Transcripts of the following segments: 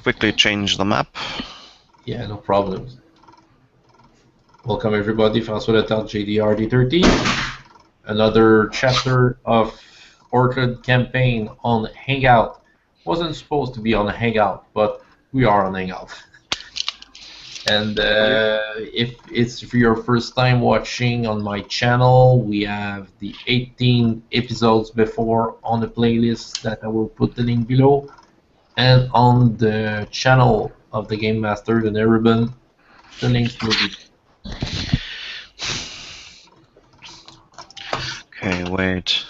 quickly change the map. Yeah, no problems. Welcome everybody, François Letarte, JDRD13. Another chapter of Orkland campaign on Hangout. Wasn't supposed to be on Hangout, but we are on Hangout. And if it's for your first time watching on my channel, we have the 18 episodes before on the playlist that I will put the link below. And on the channel of the Game Master, the Nerubin, the links will be. Okay, wait.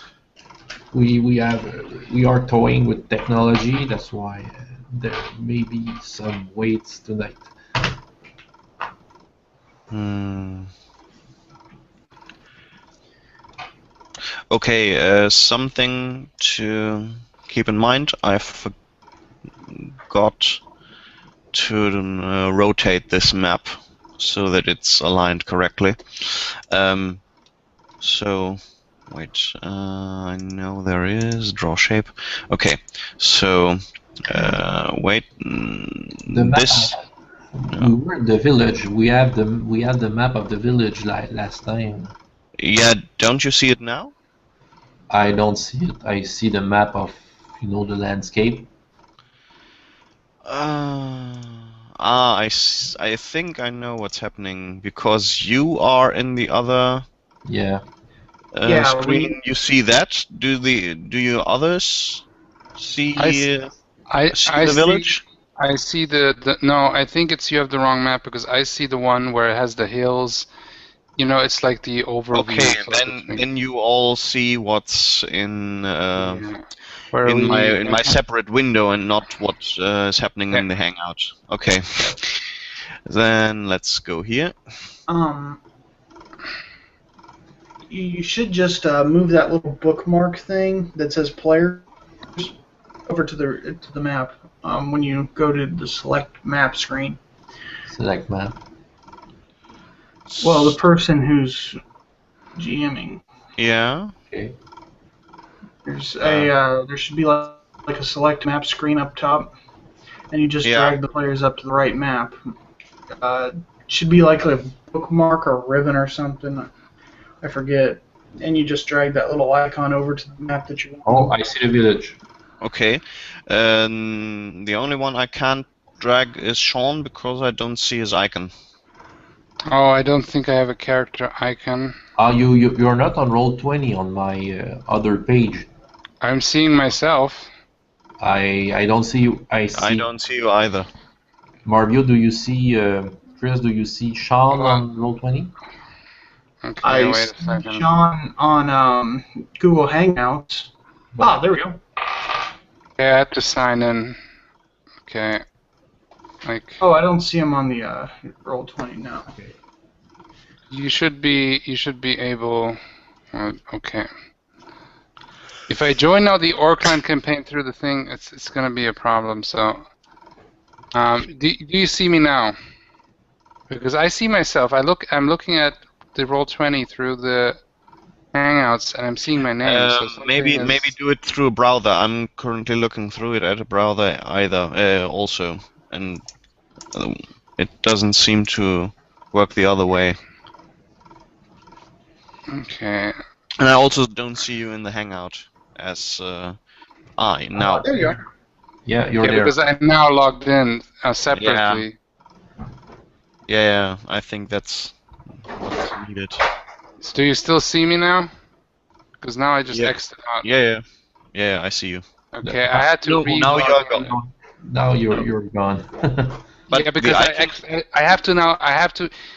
We are toying with technology. That's why there may be some waits tonight. Okay, something to keep in mind. I forgot to rotate this map so that it's aligned correctly. So, wait, I know there is draw shape. Okay, so wait, this. We were in the village. We had the map of the village last time. Yeah, don't you see it now? I don't see it. I see the map of, the landscape. I think I know what's happening because you are in the other screen. You see that? Do you others see the village? I see the no. I think it's you have the wrong map because I see the one where it has the hills. It's like the overview. Okay, then you all see what's in my separate window and not what is happening in the Hangout. Okay, then let's go here. You should just move that little bookmark thing that says players over to the map when you go to the select map screen. Select map. Well, the person who's GMing. Yeah. Okay. There's there should be like a select map screen up top, and you just drag the players up to the right map. Should be like a bookmark or ribbon or something. I forget. And you just drag that little icon over to the map that you want. Oh, I see the village. Okay. The only one I can't drag is Sean because I don't see his icon. Oh, I don't think I have a character icon. You're not on Roll20 on my other page. I'm seeing myself. I don't see you. I don't see you either. Marvio, do you see? Chris, do you see Sean on Roll20? Okay, I wait a see second. Sean on Google Hangouts. Ah, there we go. Okay, I have to sign in. Okay. Oh, I don't see him on the Roll20 now. Okay. You should be able. Okay. If I join now the Orkland campaign through the thing, it's gonna be a problem. So, do you see me now? Because I see myself. I'm looking at the Roll20 through the Hangouts, and I'm seeing my name. So maybe do it through a browser. I'm currently looking through it at a browser also, and it doesn't seem to work the other way. Okay. And I also don't see you in the Hangout as now. There you are. Yeah, you're there. Because I'm now logged in separately. Yeah, I think that's what's needed. So do you still see me now? Because now I just exited out. Yeah, I see you. Okay, I had to now you're gone. Now you're gone. But because I have to now.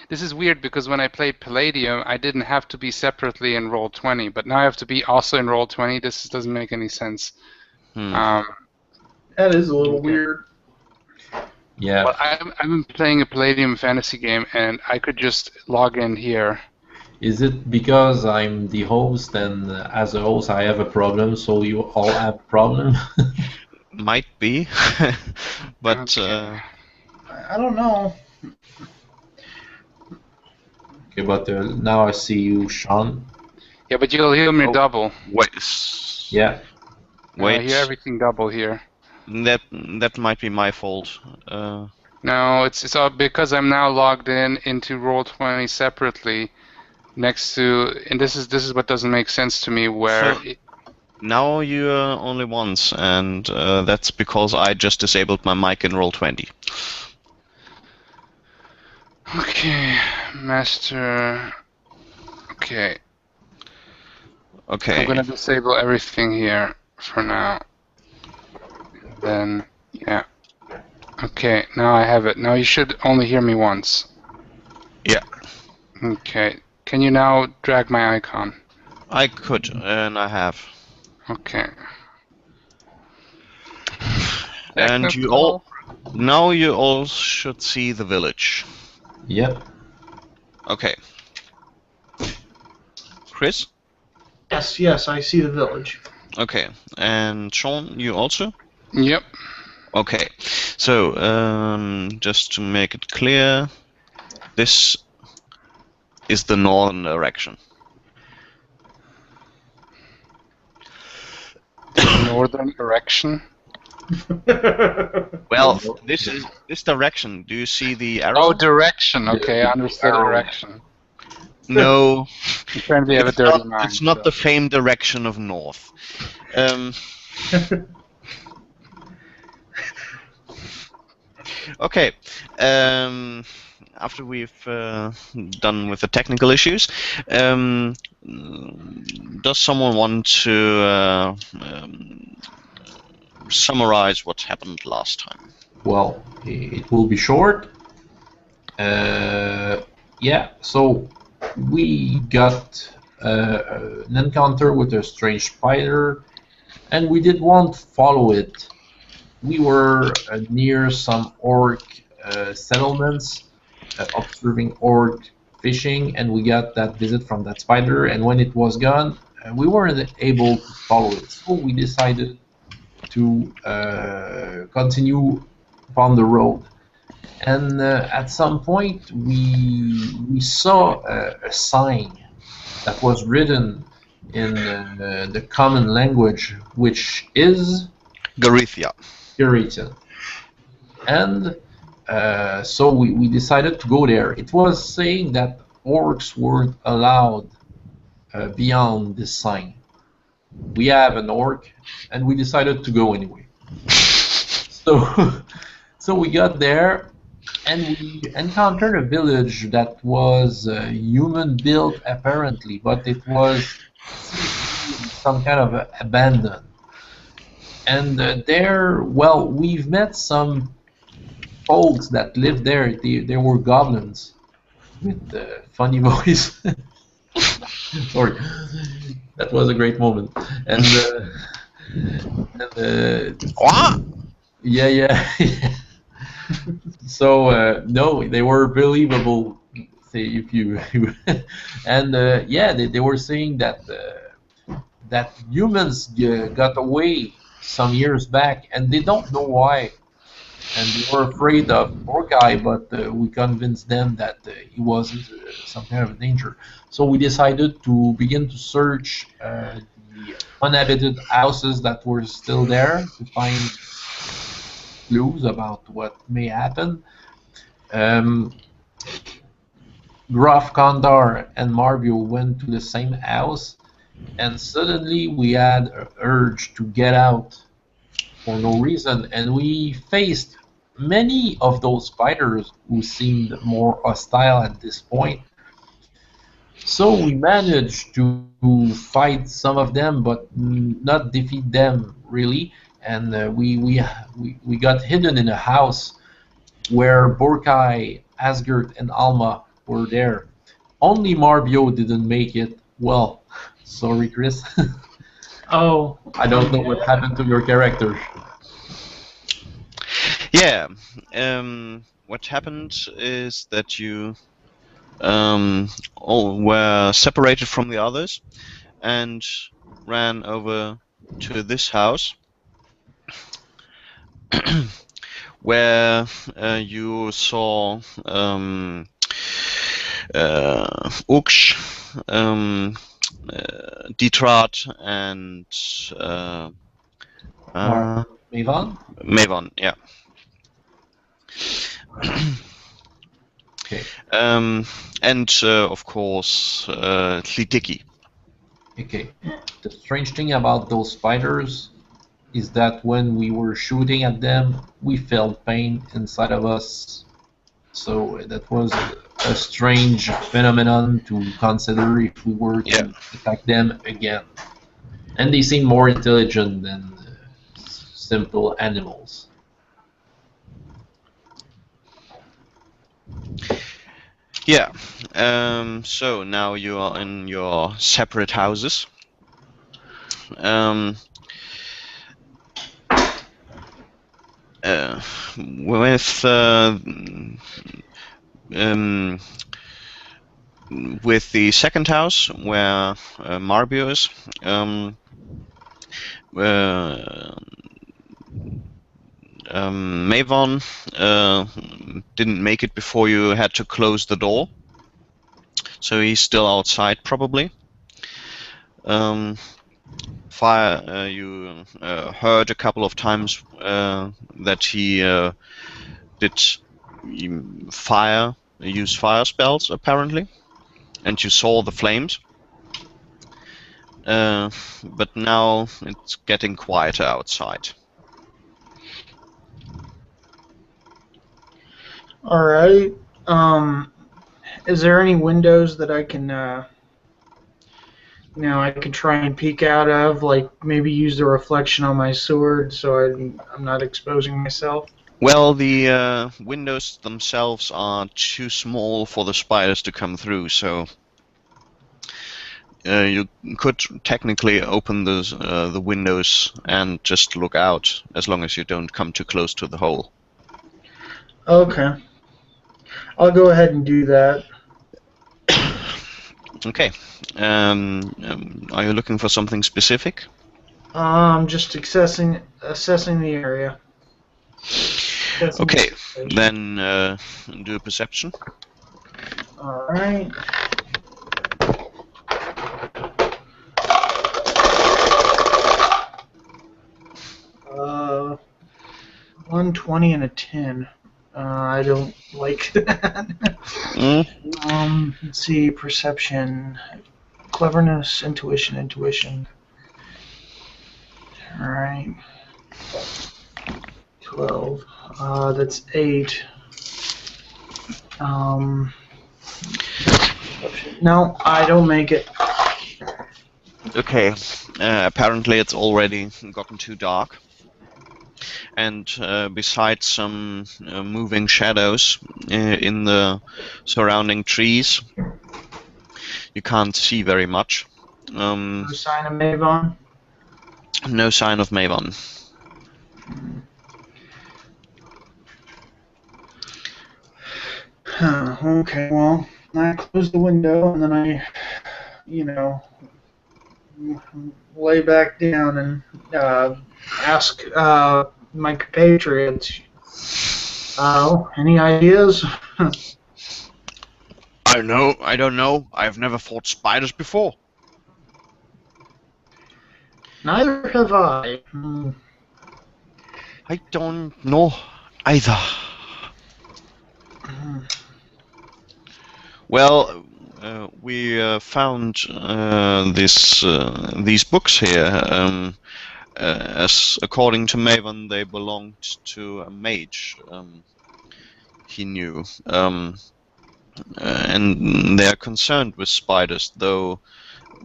This is weird because when I played Palladium, I didn't have to be separately in Roll20, but now I have to be also in Roll20. This doesn't make any sense. That is a little weird. Yeah. Well, I've been playing a Palladium fantasy game, and I could just log in here. Is it because I'm the host, and as a host I have a problem, so you all have a problem? Might be, but. Okay. I don't know. Okay, but now I see you, Sean. Yeah, but you'll hear me double. Wait. Yeah. Wait. I hear everything double here. That might be my fault. No, it's all because I'm now logged into Roll20 separately next to, and this is what doesn't make sense to me. Where So now you're only once, and that's because I just disabled my mic in Roll20. okay, master. Okay, Okay. I'm gonna disable everything here for now. Then yeah. Okay, now I have it. Now you should only hear me once. Yeah. Okay. Can you now drag my icon? I could, and I have. Okay. And you all now you all should see the village. Yep. Okay. Chris? Yes, I see the village. Okay. And Sean, you also? Yep. Okay. So, just to make it clear, this is the northern direction. Northern direction. Well, this direction. Do you see the arrow? Oh, direction. Okay, I understood direction. No. I'm trying to have a dirty mind. It's not so. the famed direction of north. Okay. After we've done with the technical issues, does someone want to summarize what happened last time? Well, it will be short. Yeah, so we got an encounter with a strange spider, and we did want to follow it. We were near some orc settlements, observing orc fishing, and we got that visit from that spider, and when it was gone, we weren't able to follow it. So we decided to continue upon the road. And at some point, we saw a sign that was written in the common language, which is Garithia. Puritan. And so we decided to go there. It was saying that orcs weren't allowed beyond this sign. We have an orc, and we decided to go anyway. So we got there, and we encountered a village that was human-built apparently, but it was some kind of abandoned. And there, well, we've met some folks that lived there. They were goblins with funny voice. Sorry, that was a great moment. And What? yeah. So no, they were believable. Say if you and yeah, they were saying that that humans got away some years back, and they don't know why. And they were afraid of poor guy, but we convinced them that he wasn't some kind of danger. So we decided to begin to search the uninhabited houses that were still there to find clues about what may happen. Gruff, Kondar, and Marbio went to the same house, and suddenly we had an urge to get out for no reason, and we faced many of those spiders who seemed more hostile at this point. So we managed to fight some of them, but not defeat them really. And we got hidden in a house where Borkai, Asgard, and Alma were there. Only Marbio didn't make it. Well, sorry, Chris. Oh. I don't know what happened to your character. Yeah. What happened is that you all were separated from the others and ran over to this house where you saw Uksh, Detrat, and Mavan? Mavon, yeah. Okay. And of course, Tlitiki. Okay. The strange thing about those spiders is that when we were shooting at them, we felt pain inside of us. So that was a strange phenomenon to consider if we were to attack them again. And they seem more intelligent than simple animals. Yeah. So now you are in your separate houses. With the second house where Marbio is, Mavon didn't make it before you had to close the door, so he's still outside probably. Fire, you heard a couple of times that he did use fire spells apparently, and you saw the flames. But now it's getting quieter outside. All right. Is there any windows that I can, I can try and peek out of? Like maybe use the reflection on my sword so I'm not exposing myself. Well, the windows themselves are too small for the spiders to come through, so you could technically open the windows and just look out, as long as you don't come too close to the hole. Okay. I'll go ahead and do that. Okay. Are you looking for something specific? Just assessing the area. Okay, then do a perception. All right. 120 and a 10. I don't like that. Let's see, perception, cleverness, intuition. All right. 12. That's 8. No, I don't make it. Okay. Apparently it's already gotten too dark. And besides some moving shadows in the surrounding trees, you can't see very much. No sign of Mavon? No sign of Mavon. Okay, well, I close the window and then I, lay back down and ask my compatriots, any ideas? I don't know. I've never fought spiders before. Neither have I. I don't know either. Well, we found these books here. As according to Mavon, they belonged to a mage he knew, and they're concerned with spiders, though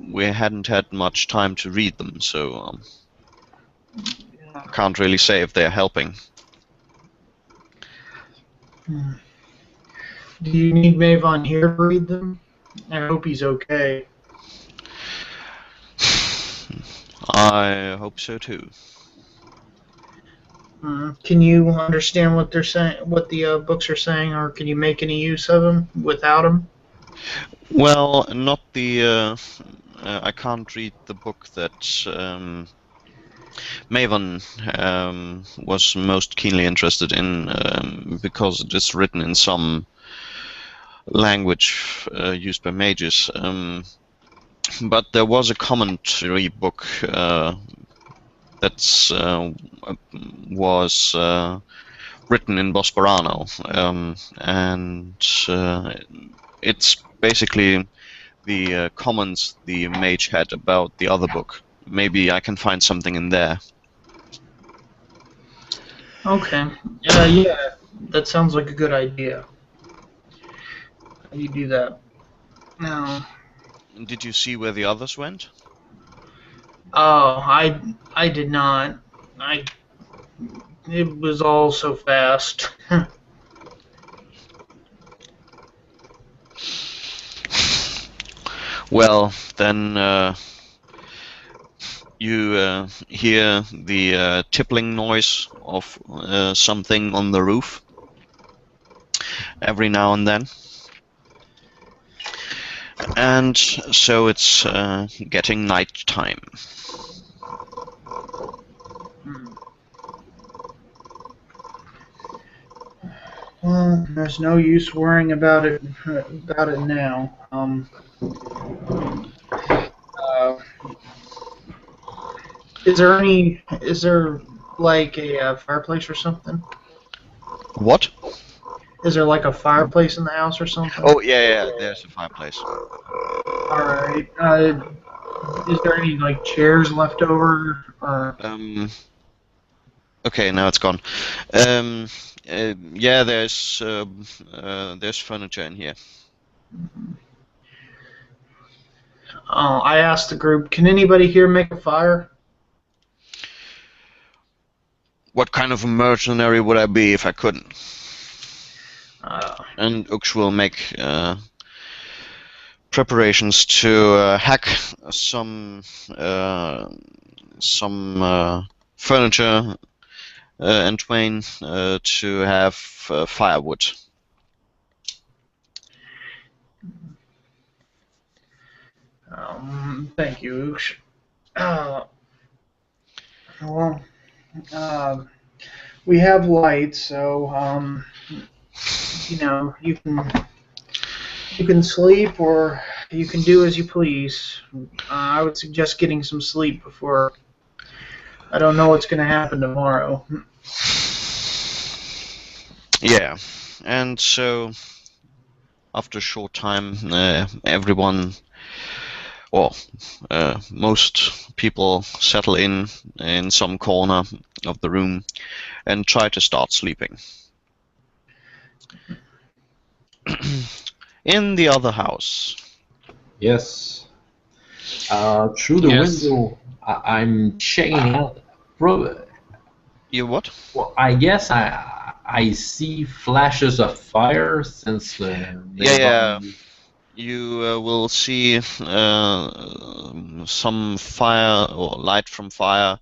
we hadn't had much time to read them, so I can't really say if they're helping. Do you need Mavon here to read them? I hope he's okay. I hope so too. Can you understand what they're saying, what the books are saying, or can you make any use of them without them? Well, not the. I can't read the book that Mavon was most keenly interested in, because it is written in some language used by mages. But there was a commentary book that's was written in Bosporano, and it's basically the comments the mage had about the other book. Maybe I can find something in there. Okay. Yeah, that sounds like a good idea. How do you do that? No. Did you see where the others went? Oh, I did not. It was all so fast. Well, then you hear the tippling noise of something on the roof every now and then. And so it's getting night time. Well, there's no use worrying about it now. Is there like a fireplace or something? What? Is there like a fireplace in the house or something? Oh, yeah, there's a fireplace. Alright. Is there any like chairs left over? Or Okay, now it's gone. Yeah, there's furniture in here. oh, I asked the group, can anybody here make a fire? What kind of a mercenary would I be if I couldn't? And Ux will make preparations to hack some furniture and Twain to have firewood. Thank you, Oosh. Well, we have lights, so you know, you can sleep or you can do as you please. I would suggest getting some sleep before. I don't know what's going to happen tomorrow. Yeah, and so after a short time, everyone, well, most people settle in some corner of the room and try to start sleeping. In the other house. Yes. Through the window, I'm checking out. Bro, You what? well, I guess I see flashes of fire since Yeah. You will see some fire or light from fire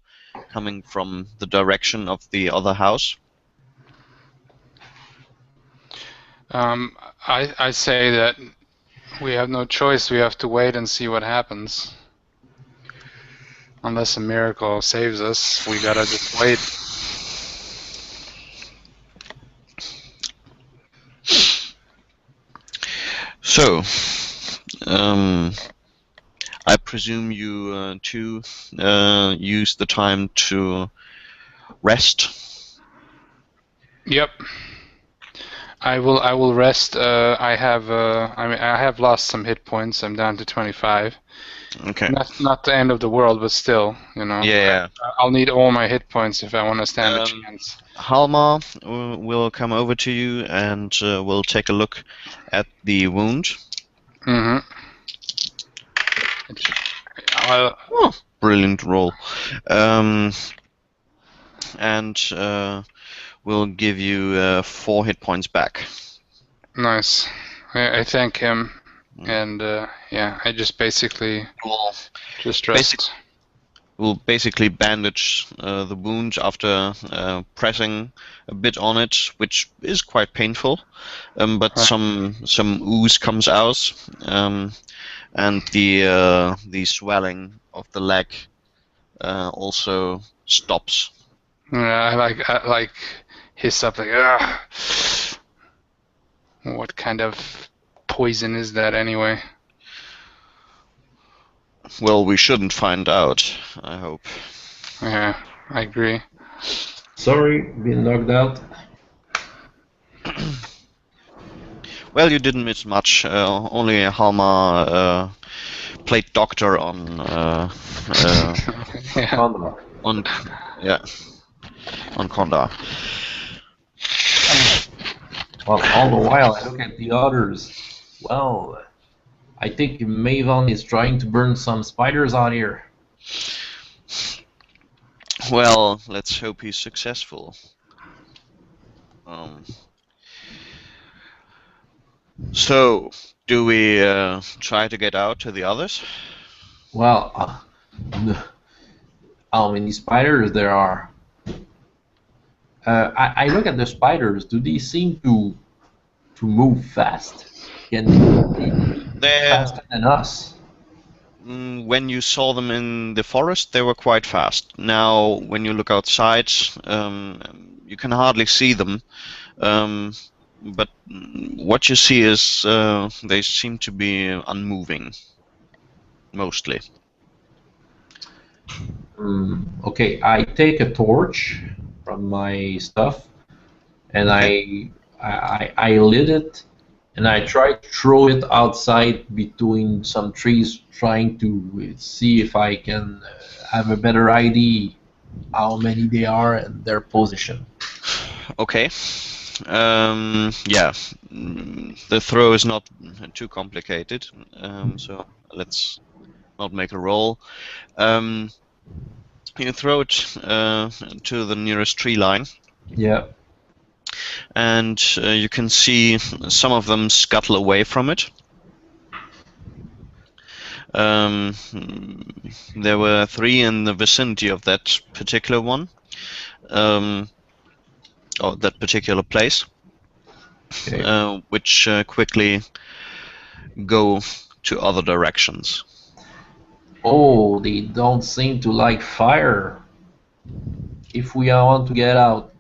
coming from the direction of the other house. I say that we have no choice. We have to wait and see what happens. Unless a miracle saves us, we gotta just wait. So, I presume you two use the time to rest. Yep. I will rest. I have lost some hit points. I'm down to 25. Okay. Not the end of the world, but still, you know. Yeah. I'll need all my hit points if I want to stand a chance. Halmar will come over to you and will take a look at the wound. Mm-hmm. Brilliant roll. And will give you 4 hit points back. Nice. I thank him, and yeah, I just basically just rest. We'll basically bandage the wound after pressing a bit on it, which is quite painful. But some ooze comes out, and the swelling of the leg also stops. I like hiss up like, ugh. What kind of poison is that anyway? Well, we shouldn't find out, I hope. Yeah, I agree. Sorry, been knocked out. Well, you didn't miss much. Only Halma played doctor on Yeah. Condor. on Konda. Well, all the while I look at the others. Well, I think Maven is trying to burn some spiders out here. Well, let's hope he's successful. So, do we try to get out to the others? Well, how many spiders there are? I look at the spiders. Do they seem to move fast? Can they be faster than us? When you saw them in the forest, they were quite fast. Now, when you look outside, you can hardly see them. But what you see is they seem to be unmoving, mostly. Okay, I take a torch from my stuff, and Okay. I lit it, and I try to throw it outside between some trees, trying to see if I can have a better idea how many they are and their position. Okay. Yeah. The throw is not too complicated, so let's not make a roll. You throw it to the nearest tree line. Yeah. And you can see some of them scuttle away from it. There were 3 in the vicinity of that particular one, or that particular place, Okay. which quickly go to other directions. Oh, they don't seem to like fire. If we want to get out,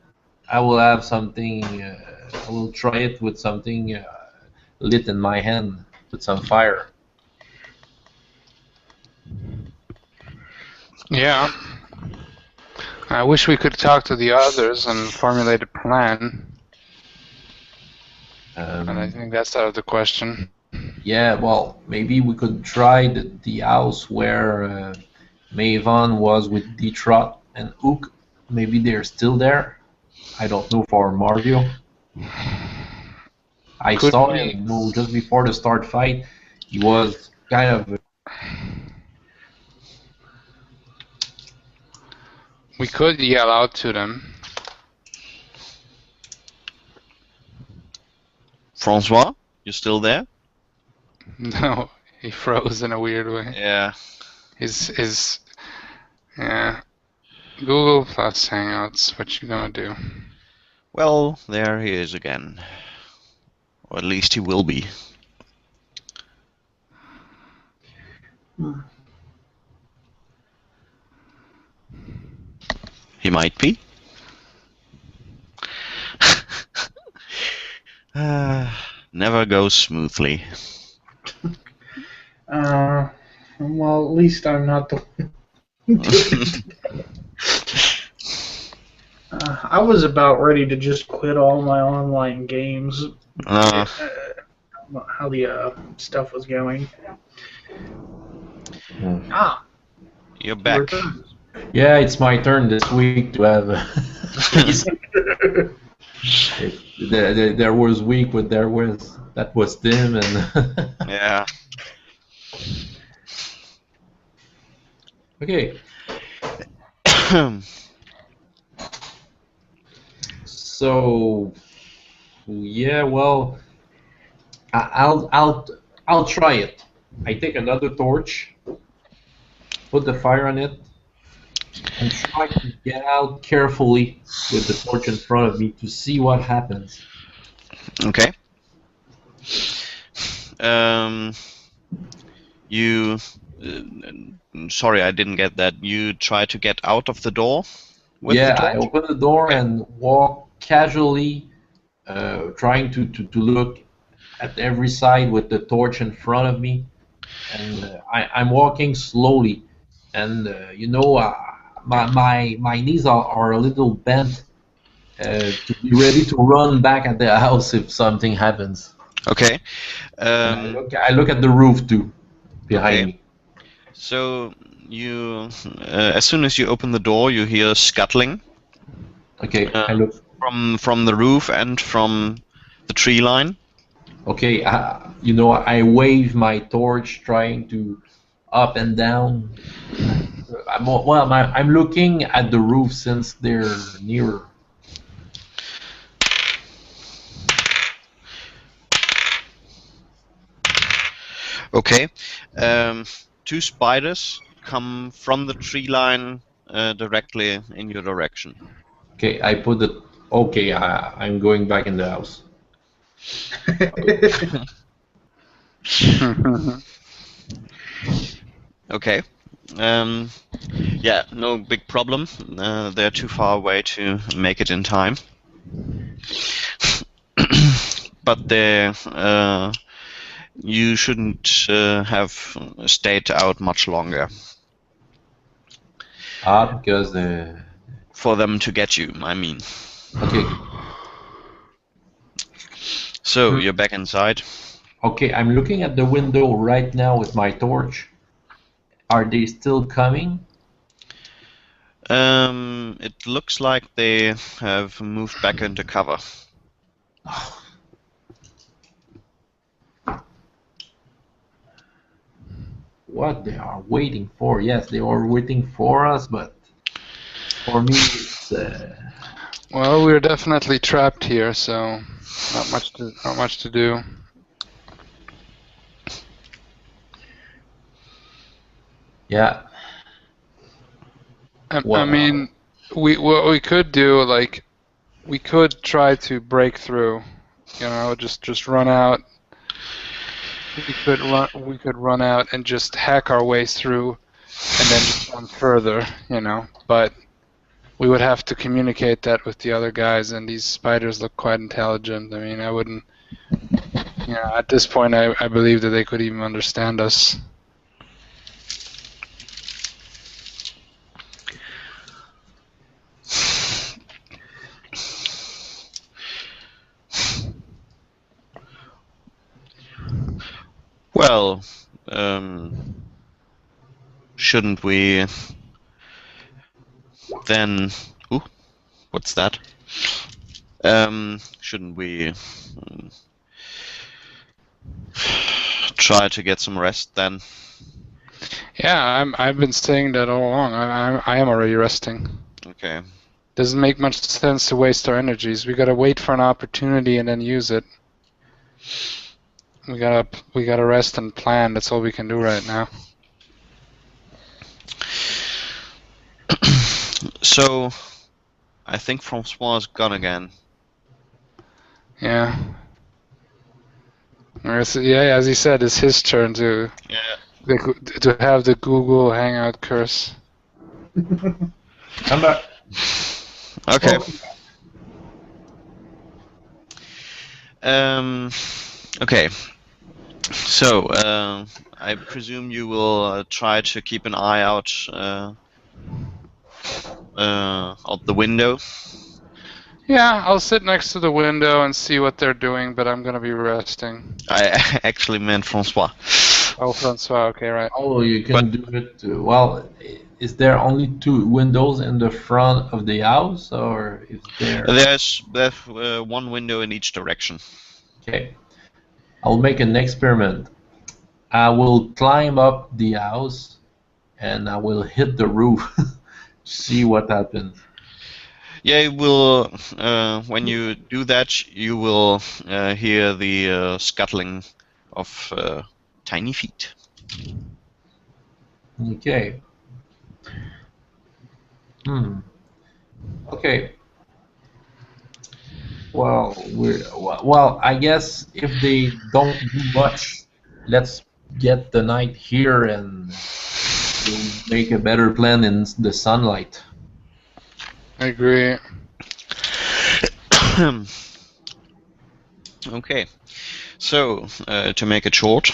I will have something. I will try it with something lit in my hand with some fire. Yeah. I wish we could talk to the others and formulate a plan. And I think that's out of the question. Yeah, well, maybe we could try the house where Maven was with Detrot and Ook. Maybe they're still there. I don't know for Mario. I Could saw we- him, just before the start fight. He was kind of. We could yell out to them. Francois, you still there? No, he froze in a weird way. Yeah. Yeah. Google Plus Hangouts, what you gonna do? Well, there he is again. Or at least he will be. He might be. Never goes smoothly. Well, at least I'm not the one doing it. I was about ready to just quit all my online games. How the stuff was going. You're back. Yeah, it's my turn this week to have. There was week with that was Tim and. Yeah. Okay. So, yeah, well, I'll try it. I take another torch, put the fire on it, and try to get out carefully with the torch in front of me to see what happens. Okay. You. Sorry, I didn't get that. You try to get out of the door with the Yeah, torch? I open the door and walk casually, trying to look at every side with the torch in front of me, and I'm walking slowly, and my knees are a little bent to be ready to run back at the house if something happens. Okay. And I look at the roof too, behind Okay. me. So you, as soon as you open the door, you hear scuttling. Okay, I look. From the roof and from the tree line. Okay, I wave my torch, trying to up and down. I'm looking at the roof since they're nearer. Okay. Two spiders come from the tree line directly in your direction. Okay, I put the. Okay, I'm going back in the house. Okay. Yeah, no big problem. They're too far away to make it in time. But you shouldn't have stayed out much longer. Because for them to get you, I mean. Okay. So you're back inside. Okay, I'm looking at the window right now with my torch. Are they still coming? It looks like they have moved back into cover. What they are waiting for? Yes, they are waiting for us, but for me, it's. Well, we're definitely trapped here, so not much to do. Yeah. I mean, what we could do, like, we could try to break through. You know, just run out. We could run out and just hack our way through, and then just run further. You know, but we would have to communicate that with the other guys, and these spiders look quite intelligent. I mean, I wouldn't. You know, at this point, I believe that they could even understand us. Well, shouldn't we then... Ooh, what's that? Shouldn't we try to get some rest then? Yeah, I've been saying that all along. I am already resting. Okay. Doesn't make much sense to waste our energies. We gotta wait for an opportunity and then use it. We gotta rest and plan. That's all we can do right now. So, I think Francois is gone again. Yeah. Yeah, as he said, it's his turn to have the Google Hangout curse. Come back. Okay. Oh. Okay. So, I presume you will try to keep an eye out of the window. Yeah, I'll sit next to the window and see what they're doing, but I'm gonna be resting. I actually meant Francois. Oh, Francois, okay, right. Oh, you can do it too. Well, is there only 2 windows in the front of the house, or is there... There's one window in each direction. Okay. I'll make an experiment. I will climb up the house, and I will hit the roof. See what happens. Yeah, you will. When you do that, you will hear the scuttling of tiny feet. Okay. Okay. Well, I guess if they don't do much, let's get the night here and we'll make a better plan in the sunlight. I agree. Okay, so to make it short,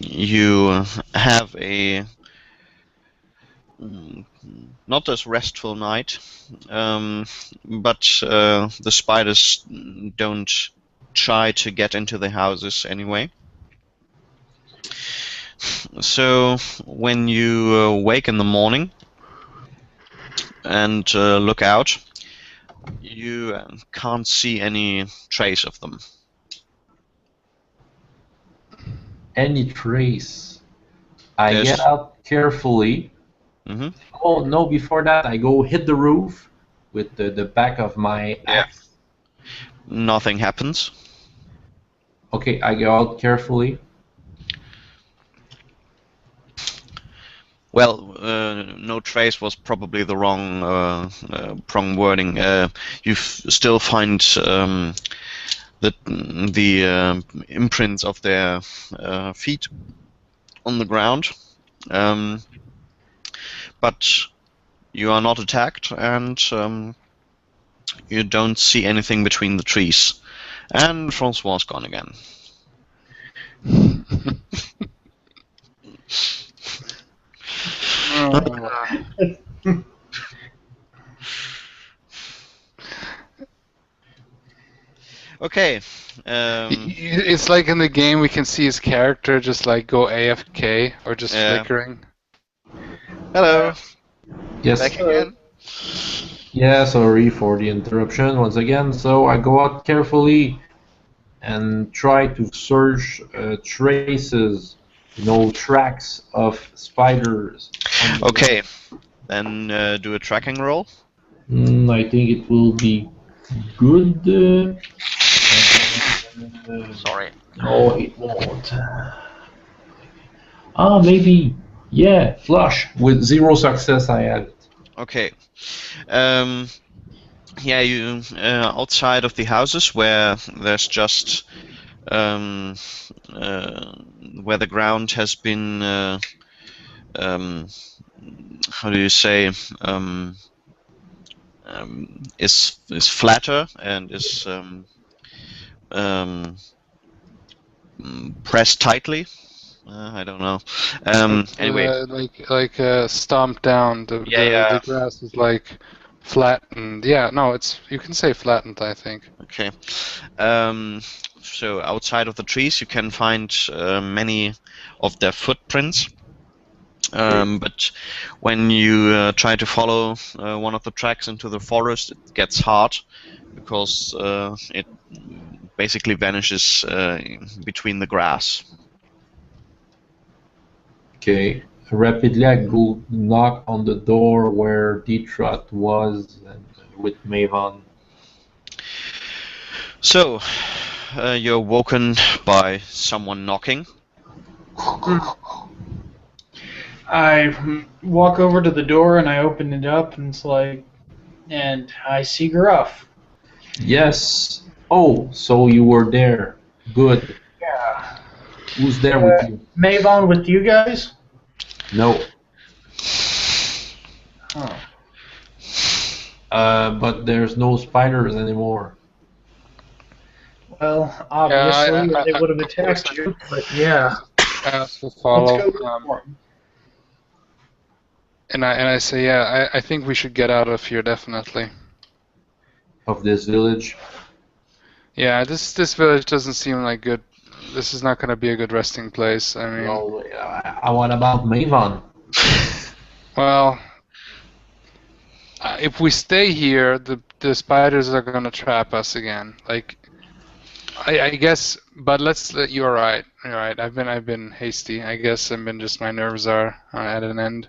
you have a not as restful night, but the spiders don't try to get into the houses anyway. So when you wake in the morning and look out, you can't see any trace of them. Any trace? I Yes. get out carefully. Mm-hmm. Oh no! Before that, I go hit the roof with the back of my axe. Nothing happens. Okay, I go out carefully. Well, no trace was probably the wrong wording. You still find the imprints of their feet on the ground, but you are not attacked, and you don't see anything between the trees. And Francois gone again. Okay. It's like in the game we can see his character just like go AFK or just flickering. Hello. Yes. Back again. Yeah, sorry for the interruption once again. So I go out carefully and try to search traces, tracks of spiders. Okay. Then do a tracking roll. I think it will be good. Sorry. No, it won't. Maybe. Yeah, flush. With 0 success, I had it. Okay. Yeah, you outside of the houses where there's just where the ground has been how do you say is flatter and is pressed tightly. I don't know. Anyway, like stomped down. The grass is like flattened. Yeah, no, you can say flattened. I think. Okay. So outside of the trees, you can find many of their footprints. But when you try to follow one of the tracks into the forest, it gets hard because it basically vanishes between the grass. Okay. Rapidly, I go knock on the door where Detrot was and with Maven. So, you're woken by someone knocking. I walk over to the door and I open it up and it's like, and I see Gruff. Yes. Oh, so you were there. Good. Yeah. Who's there with you? Maven with you guys? No. Oh. But there's no spiders anymore. Well, obviously they would have attacked you, but yeah. I also follow. Let's go and I say, yeah, I think we should get out of here definitely. Of this village? Yeah, this village doesn't seem like good. This is not going to be a good resting place. I mean, Well, what about Maven? Well, if we stay here, the spiders are going to trap us again. Like, I guess, but you're right. You're right. I've been hasty. I guess just my nerves are at an end.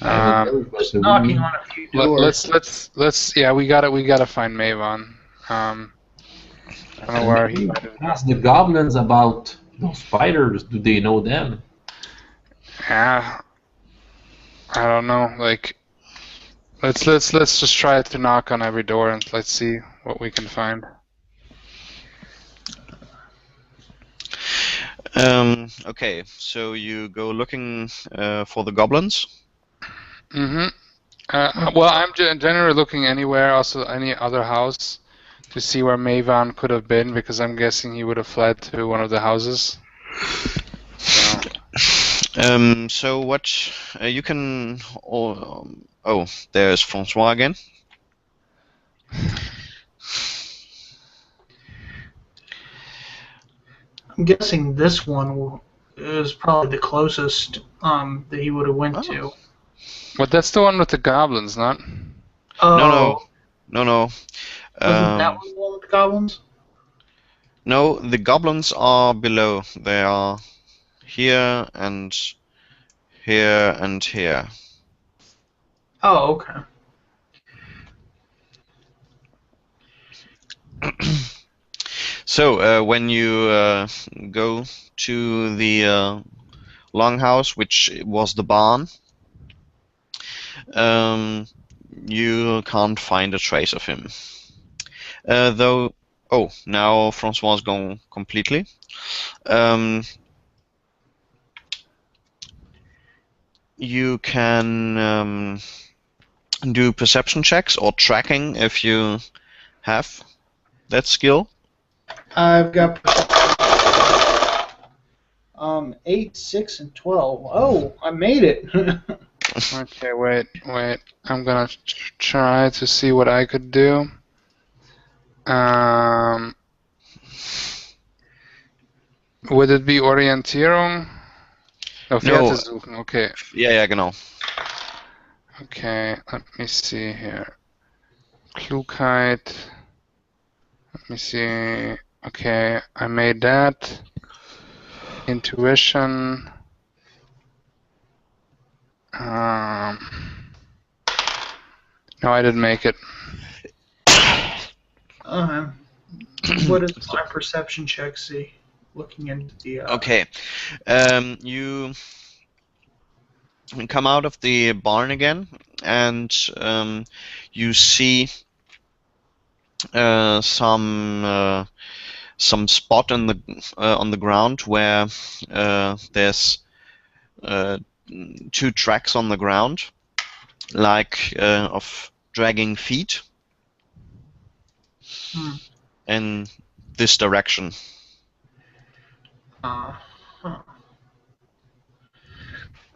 Knocking on a few doors. Let's we gotta find Maven. I don't know where he. Ask the goblins about those spiders. Do they know them? Yeah. I don't know. Like, let's just try to knock on every door and let's see what we can find. Okay, so you go looking for the goblins. Mm-hmm. Well, I'm generally looking anywhere, also any other house, to see where Maven could have been, because I'm guessing he would have fled to one of the houses. So. So what you can? Oh, there's Francois again. I'm guessing this one is probably the closest that he would have went to. But that's the one with the goblins, not? Oh, No. wasn't that one the one with the goblins? No, the goblins are below. They are here and here and here. Oh, okay. So when you go to the longhouse, which was the barn, you can't find a trace of him. Though, oh, now Francois is gone completely. You can do perception checks or tracking if you have that skill. I've got 8, 6, and 12. Oh, I made it. Okay, wait. I'm gonna try to see what I could do. Would it be Orientierung? Oh, No. Suchen. Okay. Ja, genau. Okay, let me see here. Klugheit. Let me see. Okay, I made that. Intuition. No, I didn't make it. What does my perception check see? Looking into the. Okay. You come out of the barn again, and you see some spot on the ground where there's 2 tracks on the ground, like of dragging feet in this direction.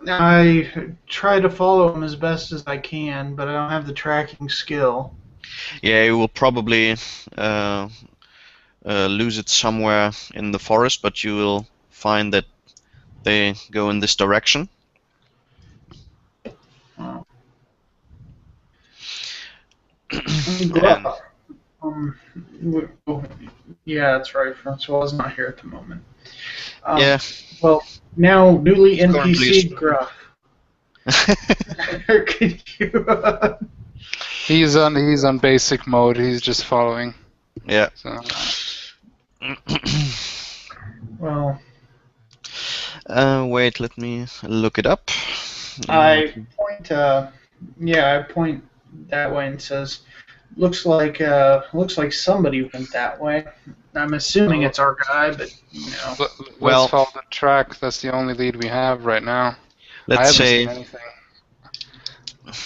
I try to follow him as best as I can, but I don't have the tracking skill. Yeah, you will probably lose it somewhere in the forest, but you will find that they go in this direction. Yeah, that's right. Francois is not here at the moment. Yeah. Well, now newly Currently NPC Gruff. Could you? He's on basic mode. He's just following. Yeah. So. Well. Wait, let me look it up. I point. I point that way and says, "Looks like somebody went that way." I'm assuming it's our guy, but you know. Let's follow the track. That's the only lead we have right now. I haven't seen anything.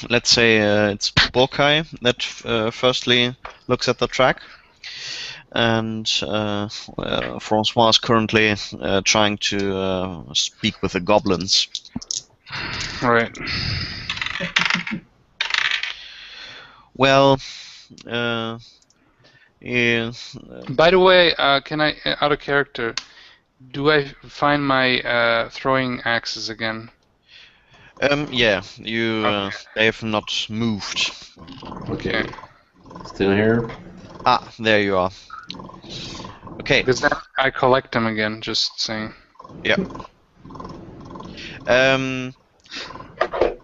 Let's say it's Bokai that firstly looks at the track, and Francois is currently trying to speak with the goblins. Right. Well, by the way, can I, out of character, do I find my throwing axes again? Yeah, they have not moved. Okay. Still here? Ah, there you are. Okay. Because then I collect them again, just saying. Yeah.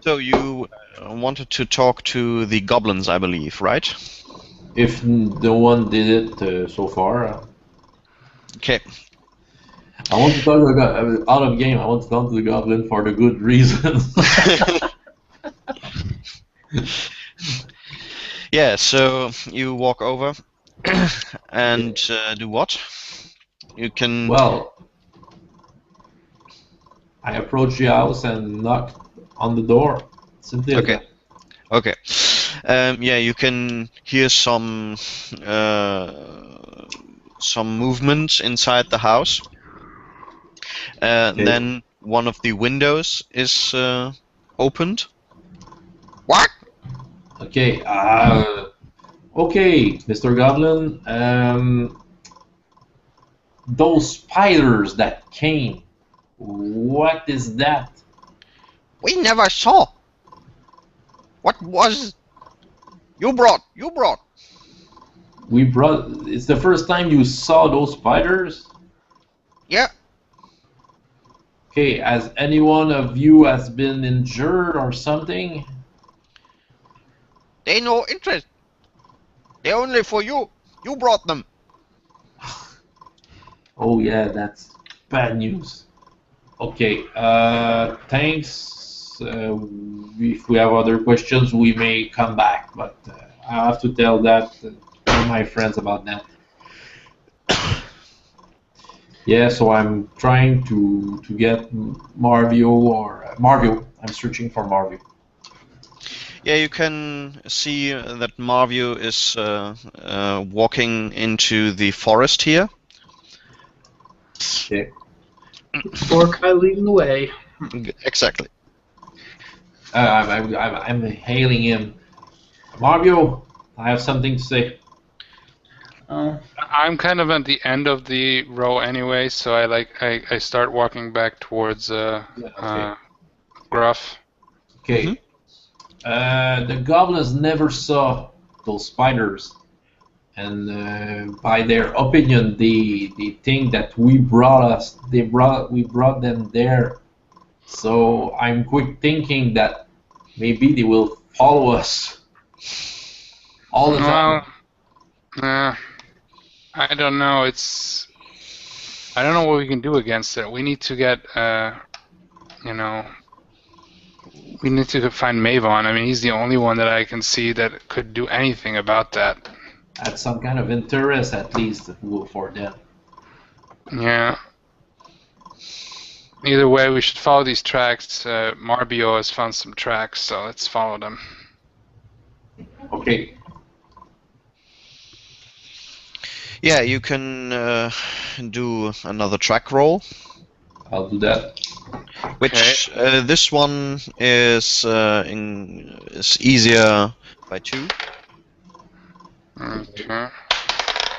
So you wanted to talk to the goblins, I believe, right? If no one did it so far. Okay. I want to talk about out of game. I want to talk to the goblin for the good reason. Yeah. So you walk over and do what? You can. Well, I approach the house and knock on the door. Simply as that. Okay. Yeah, you can hear some movement inside the house. Okay. Then one of the windows is opened. What? Okay. Okay, Mr. Goblin. Those spiders that came. What is that? We never saw. What was? You brought. We brought. It's the first time you saw those spiders. Yeah. Okay. Has any one of you has been injured or something? They no interest. They're only for you. You brought them. Oh yeah, that's bad news. Okay. Thanks. If we have other questions, we may come back, but I have to tell that to my friends about that. Yeah, so I'm trying to get Marvio. I'm searching for Marvio. Yeah, you can see that Marvio is walking into the forest here. Okay. Borkai leading the way. Exactly. I'm hailing him. Marvio, I have something to say. Oh, I'm kind of at the end of the row anyway, so I start walking back towards Okay. Gruff. Okay. The goblins never saw those spiders, and by their opinion, they think that we brought them there. So I'm quick thinking that maybe they will follow us all the time. Well, I don't know. I don't know what we can do against it. We need to get, we need to find Mavon. I mean, he's the only one that I can see that could do anything about that. At some kind of interest, at least, for them. Yeah. Either way, we should follow these tracks. Marbio has found some tracks, so let's follow them. Okay. Yeah, you can do another track roll. I'll do that. Which this one is easier by 2. Okay.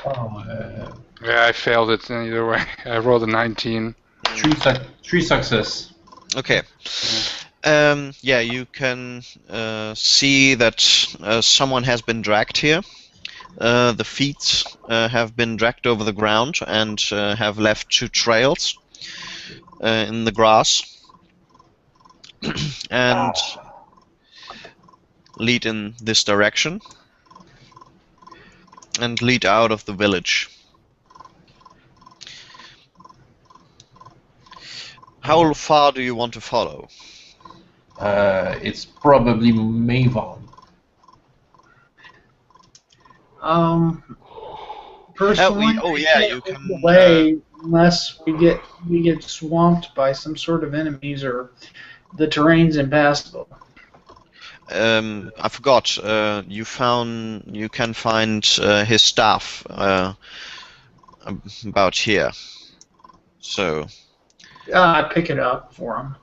Oh, Yeah, I failed it either way. I rolled a 19. three success. Okay. Yeah, you can see that someone has been dragged here. The feet have been dragged over the ground and have left 2 trails in the grass and lead in this direction and lead out of the village. How far do you want to follow? It's probably Mavon. Personally, you can. Way unless we get swamped by some sort of enemies or the terrain's impassable. I forgot. You can find his staff about here. So. I pick it up for him.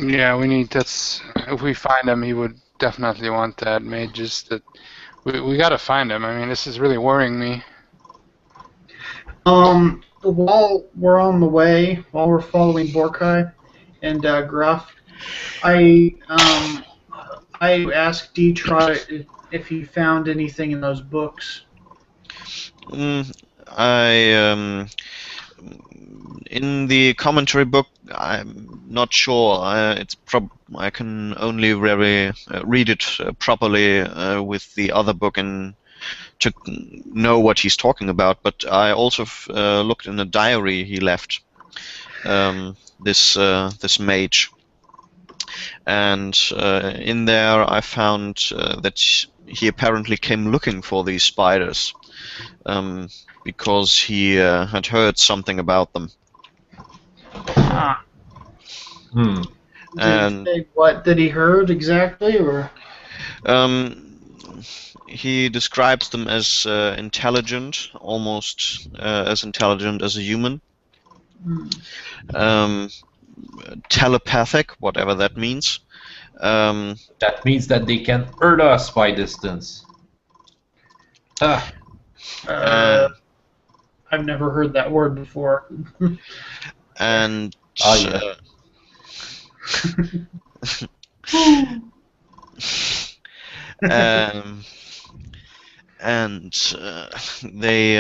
Yeah, if we find him, he would definitely want that mages. That we gotta find him. I mean, this is really worrying me. While we're on the way, while we're following Borkai and Gruff, I asked Detroit if he found anything in those books. In the commentary book, I'm not sure. I can only read it properly with the other book and to know what he's talking about. But I also looked in a diary he left. This mage, and in there I found that he apparently came looking for these spiders because he had heard something about them. And What did he heard exactly, or? He describes them as intelligent, almost as intelligent as a human. telepathic, whatever that means. That means that they can hurt us by distance. Ah, I've never heard that word before. and yeah. and they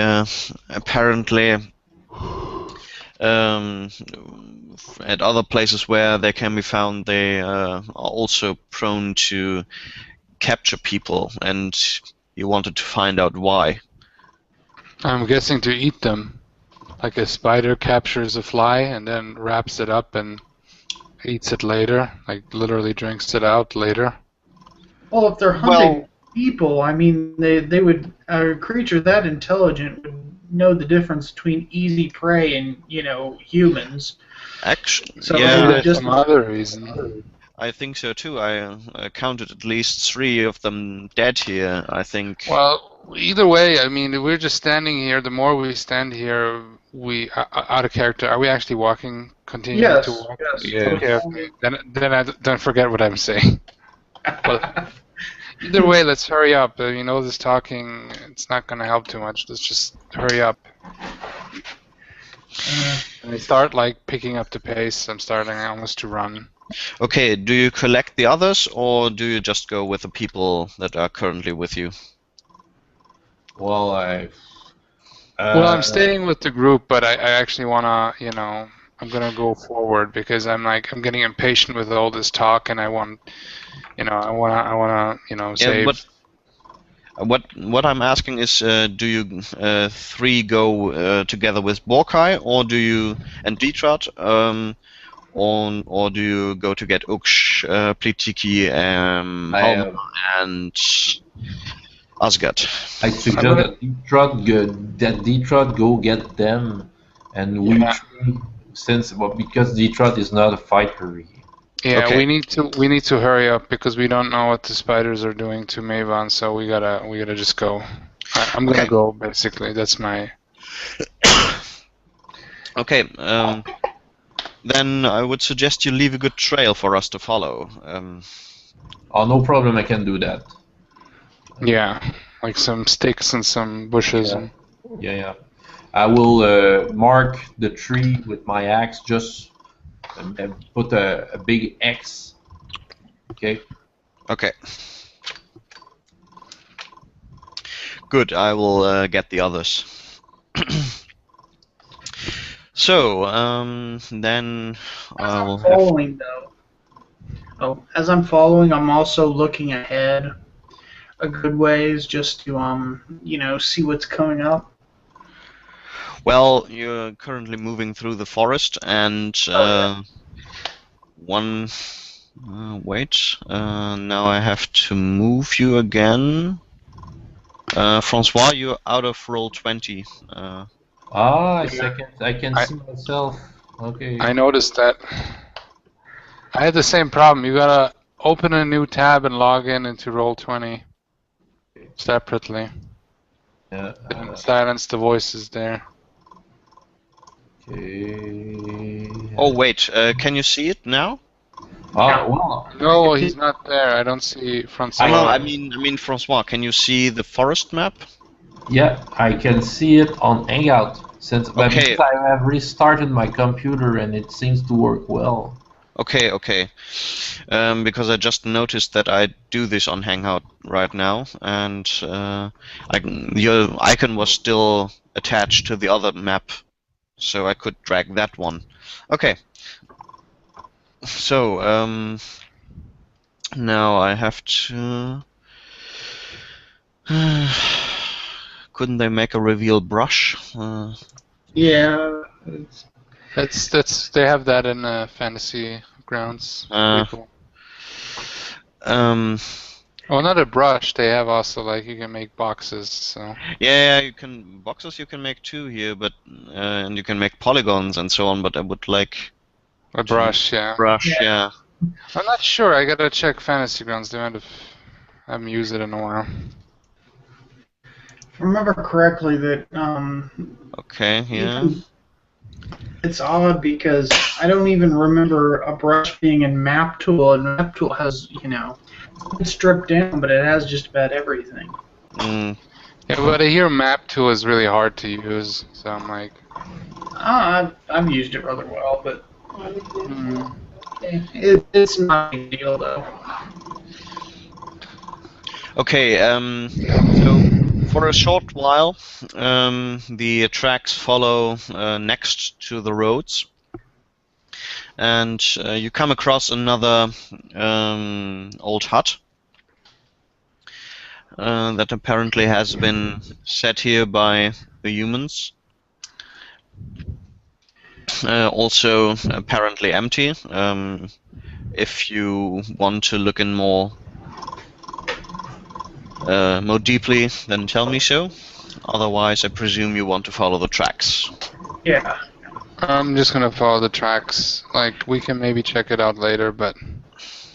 apparently at other places where they can be found, they are also prone to capture people, and you wanted to find out why. I'm guessing to eat them. Like a spider captures a fly and then wraps it up and eats it later. Like literally drinks it out later. Well, if they're hunting people, I mean, they would, a creature that intelligent would know the difference between easy prey and, humans. Actually, So yeah, there's some other reason. I think so too. I counted at least 3 of them dead here, I think. Well, either way, I mean, we're just standing here. The more we stand here, we out of character. Are we actually walking? Continuing to walk? Yes. Yeah. Okay. Then I don't forget what I'm saying. But either way, let's hurry up. All this talking, it's not going to help too much. Let's just hurry up. And I start like picking up the pace. I'm starting almost to run. Okay, do you collect the others, or do you just go with the people that are currently with you? Well, I'm staying with the group, but I actually wanna, I'm gonna go forward because I'm getting impatient with all this talk, and I wanna, save. But what I'm asking is, do you 3 go together with Borkai, or do you and Detrat, or do you go to get Uksh, Plitiki, Halma, and Asgard? I suggest that Detroit go get them, and we because Detroit is not a fighter. Yeah, Okay. we need to hurry up because we don't know what the spiders are doing to Maven, so we gotta just go. I'm gonna go basically. That's my. Okay. Then I would suggest you leave a good trail for us to follow. Oh, no problem. I can do that. Yeah, like some sticks and some bushes. Yeah. I will mark the tree with my axe. Just put a big X. Okay. Okay. Good. I will get the others. So, then I will have... Following, though. Oh, as I'm following, I'm also looking ahead a good ways just to, see what's coming up. Well, you're currently moving through the forest, and wait. Now I have to move you again. Francois, you're out of roll 20. I can see myself. Okay. I noticed that. I had the same problem. You gotta open a new tab and log into Roll20 separately. Yeah. And silence the voices there. Okay. Oh wait, can you see it now? Oh well. No, he's not there. I don't see Francois. No, I mean Francois. Can you see the forest map? Yeah, I can see it on Hangout because I have restarted my computer and it seems to work well. Okay. Because I just noticed that I do this on Hangout right now, and your icon was still attached to the other map, so I could drag that one. Okay. So now I have to. Couldn't they make a reveal brush? Yeah. That's they have that in Fantasy Grounds. Well, not a brush. They have also you can make boxes. So. Yeah, you can boxes. You can make 2 here, but and you can make polygons and so on. But I would like a brush. Yeah. Brush. Yeah. I'm not sure. I gotta check Fantasy Grounds. They might have. I haven't used it in a while. If I remember correctly, that Okay. Yeah. It's odd because I don't even remember a brush being in Map Tool, and Map Tool has, it's stripped down, but it has just about everything. Mm. Yeah, but I hear map tool is really hard to use, so I'm like, I've used it rather well, but hmm. it's not a big deal though. Okay, so for a short while, the tracks follow next to the roads, and you come across another old hut that apparently has been set here by the humans. Also apparently empty. If you want to look in more deeply, then tell me so. Otherwise, I presume you want to follow the tracks. Yeah. I'm just gonna follow the tracks. Like, we can maybe check it out later, but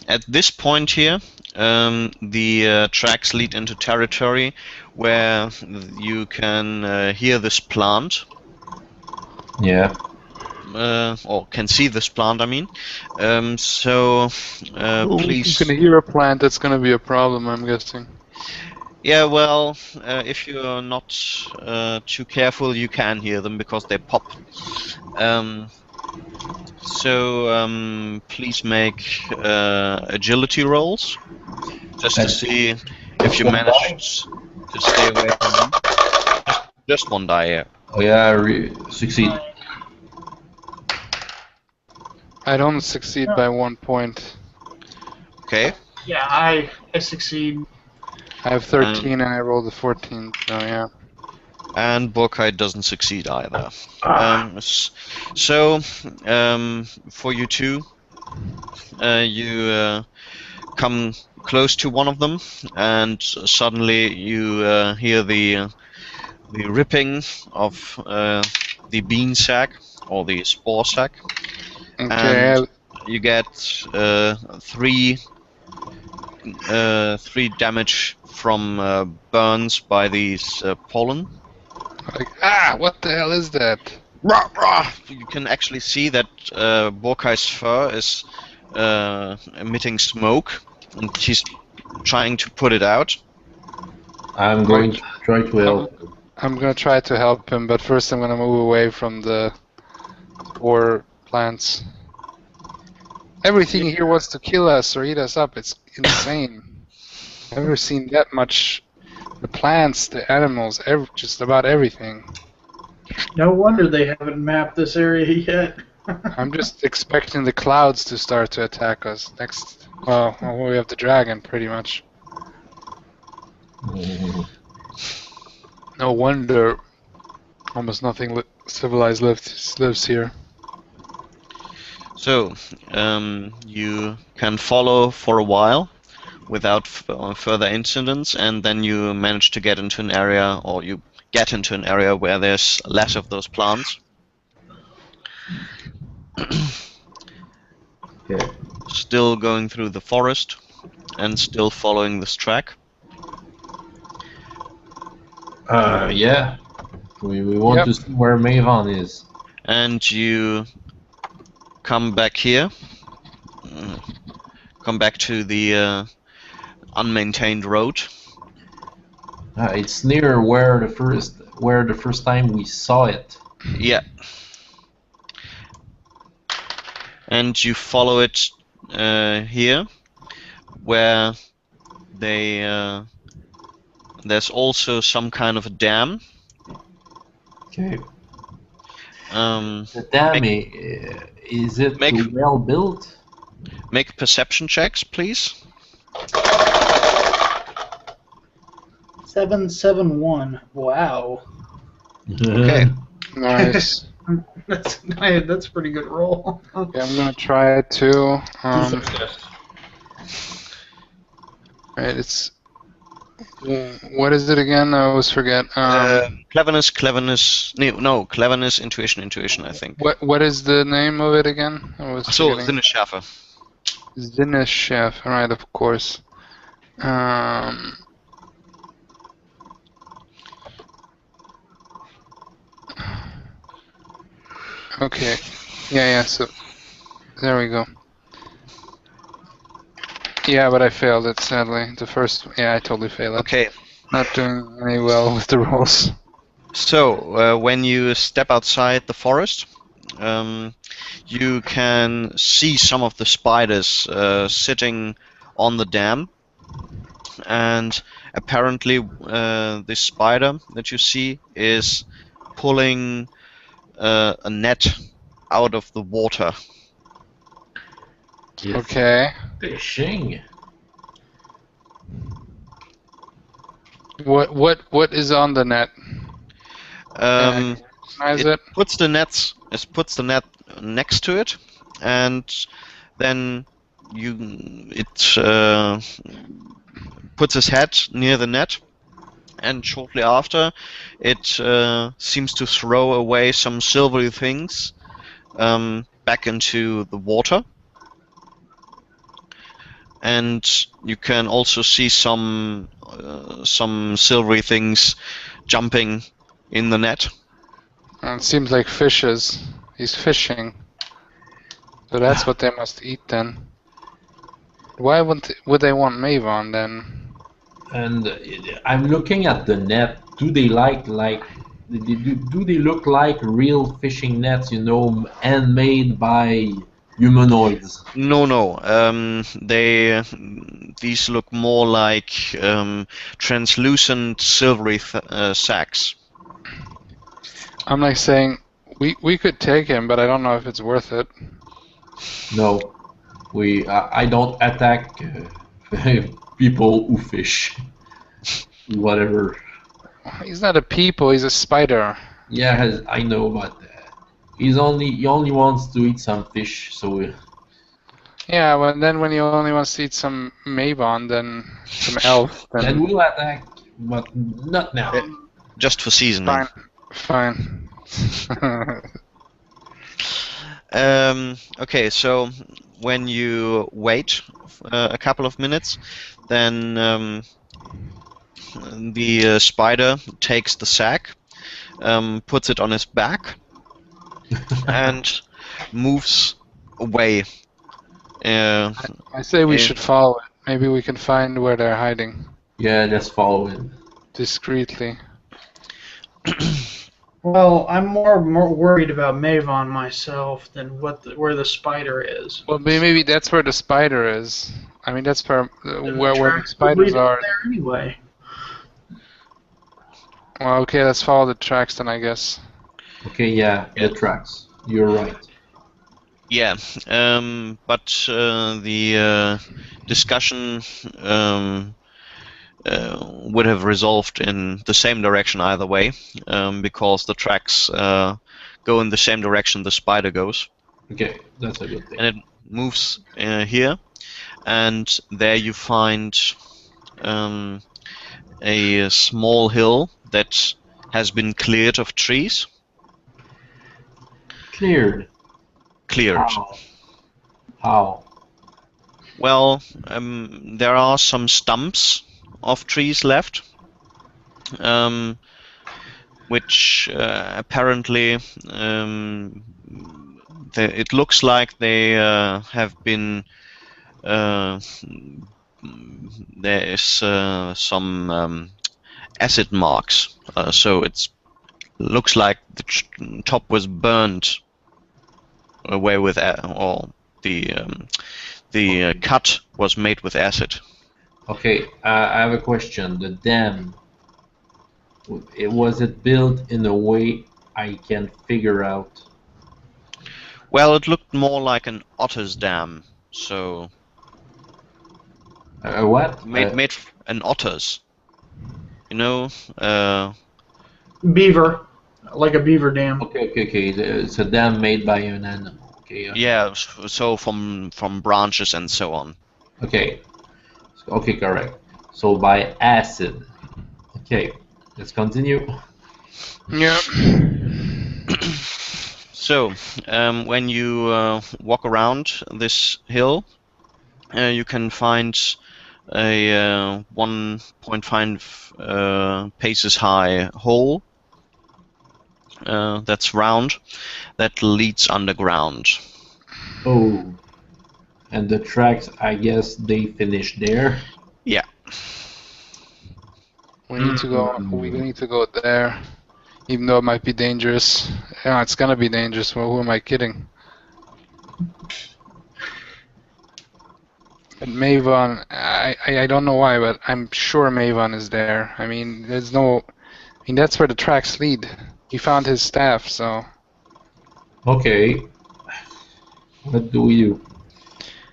At this point here, the tracks lead into territory where you can hear this plant. Yeah. Or can see this plant, I mean. So please. you can hear a plant. That's gonna be a problem, I'm guessing. Yeah, well, if you're not too careful, you can hear them because they pop. So please make agility rolls, just to see if you manage to stay away from them. Just one die, yeah. Oh yeah, succeed. I don't succeed by 1 point. Okay. Yeah, I succeed. I have 13 and I rolled a 14, so yeah. And Borkai doesn't succeed either. So for you two, you come close to one of them, and suddenly you hear the ripping of the bean sack or the spore sack, Okay, and you get three damage from burns by these pollen. what the hell is that? Rah, rah. You can actually see that Borkai's fur is emitting smoke, and he's trying to put it out. I'm going to try to help. I'm gonna try to help him, but first I'm gonna move away from the spore plants. Everything here wants to kill us or eat us up. It's insane. I've never seen that much. The plants, the animals, just about everything. No wonder they haven't mapped this area yet. I'm just expecting the clouds to start to attack us next. Well, we have the dragon, pretty much. No wonder almost nothing civilized lives here. So you can follow for a while without further incidents, and then you manage to get into an area, or you get into an area where there's less of those plants. Okay. Still going through the forest and still following this track. Yeah. We want to see where Maven is. And you come back here. Come back to the unmaintained road. It's near where the first time we saw it. Yeah. And you follow it here, where there's also some kind of a dam. Okay. The dam, is it well built? Make perception checks, please. 771. Wow. Okay. Nice. That's a pretty good roll. Okay, I'm gonna try it too. Right, it's what is it again? I always forget. Cleverness. No, cleverness, intuition. I think. What is the name of it again? I was forgetting. Sinnesschärfe. Sinnesschärfe. Right, of course. Okay. Yeah, so there we go. Yeah, but I failed it, sadly. The first, yeah, I totally failed it. Okay. Not doing any well with the rolls. So, when you step outside the forest, you can see some of the spiders sitting on the dam, and apparently this spider that you see is pulling a net out of the water. Yes. Okay. Fishing. What is on the net? Recognize it? Puts the net next to it, and then it puts his head near the net, and shortly after, it seems to throw away some silvery things back into the water. And you can also see some silvery things jumping in the net. It seems like fishes. He's fishing. So that's what they must eat then. Why would they want Mavon then? And I'm looking at the net. Do they do they look like real fishing nets? You know, handmade by humanoids. No. These look more like translucent silvery sacks. I'm like saying we could take him, but I don't know if it's worth it. No, I don't attack people who fish. Whatever. He's not a people. He's a spider. Yeah, I know, but he only wants to eat some fish. So Yeah, well then when he only wants to eat some Mavon, then some elf, then then we'll attack, but not now. Just for seasoning. fine. Okay, so when you wait a couple of minutes, then the spider takes the sack, puts it on his back, and moves away. I say we should follow it. Maybe we can find where they're hiding Yeah, let's follow him. discreetly. Well, I'm more worried about Mavon myself than where the spider is. Well, maybe that's where the spider is. I mean, that's where where the Tracks would spiders lead us are. there anyway. Well, okay, let's follow the tracks then, I guess. Okay, yeah, the tracks. You're right. Yeah, but the discussion would have resolved in the same direction either way, because the tracks go in the same direction the spider goes. Okay, that's a good thing. And it moves here, and there you find a small hill that has been cleared of trees. Cleared. How? Well, there are some stumps of trees left, which apparently it looks like they have been. There is some acid marks, so it looks like the top was burned away with, or the cut was made with acid. Okay, I have a question. The dam, was it built in a way I can figure out? Well, it looked more like an otter's dam, so What? made an otter's. You know, Beaver, like a beaver dam. Okay. It's a dam made by an animal. Okay. yeah, so from branches and so on. Okay. Okay, correct. So by acid. Okay, let's continue. Yeah. So, when you walk around this hill, you can find a 1.5 paces high hole that's round, that leads underground. Oh, and the tracks, I guess they finish there. Yeah. We need to go. We need to go there, even though it might be dangerous. Yeah, it's gonna be dangerous. Well, who am I kidding? But Mavon, I don't know why, but I'm sure Mavon is there. I mean, there's no. I mean, that's where the tracks lead. We found his staff, so. Okay, what do we do?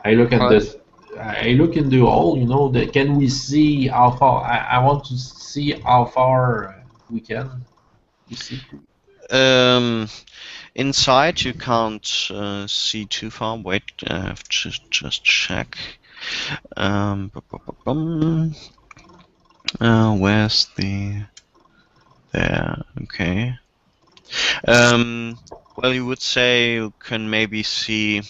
I look at Well, this. I look into all. You know, can we see how far? I want to see how far we can. We see. Inside you can't see too far. Wait, I have to just check. Where's the... There, okay. Well, you would say you can maybe see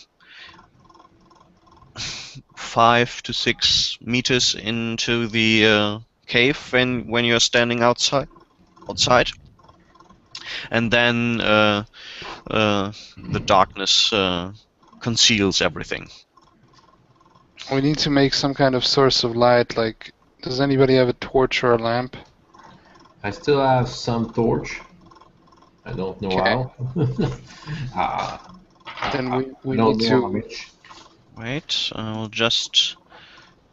5 to 6 meters into the cave when you're standing outside, and then the darkness conceals everything. we need to make some kind of source of light. Like, does anybody have a torch or a lamp? I still have some torch. I don't know Okay. how. Then we don't need know how to. much. Wait, I'll just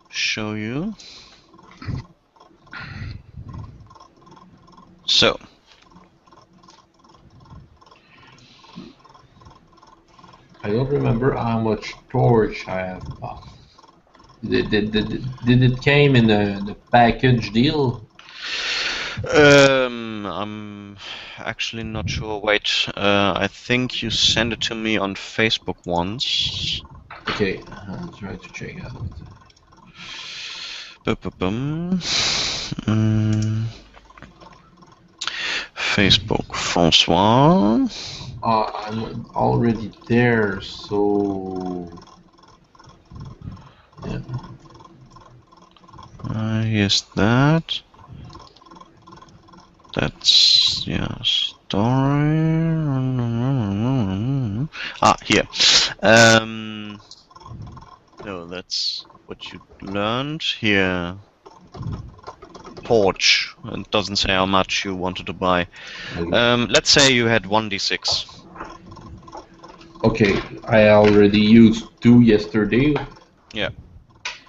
show you. So, I don't remember how much torch I have bought. Did it came in the package deal? I'm actually not sure. Wait, I think you sent it to me on Facebook once. Okay, I'll try to check out. Facebook, François. I'm already there, so yeah. Here's that. That's, yeah, story. Here. No, that's what you learned here. Porch. It doesn't say how much you wanted to buy. Let's say you had 1d6. Okay, I already used 2 yesterday. Yeah.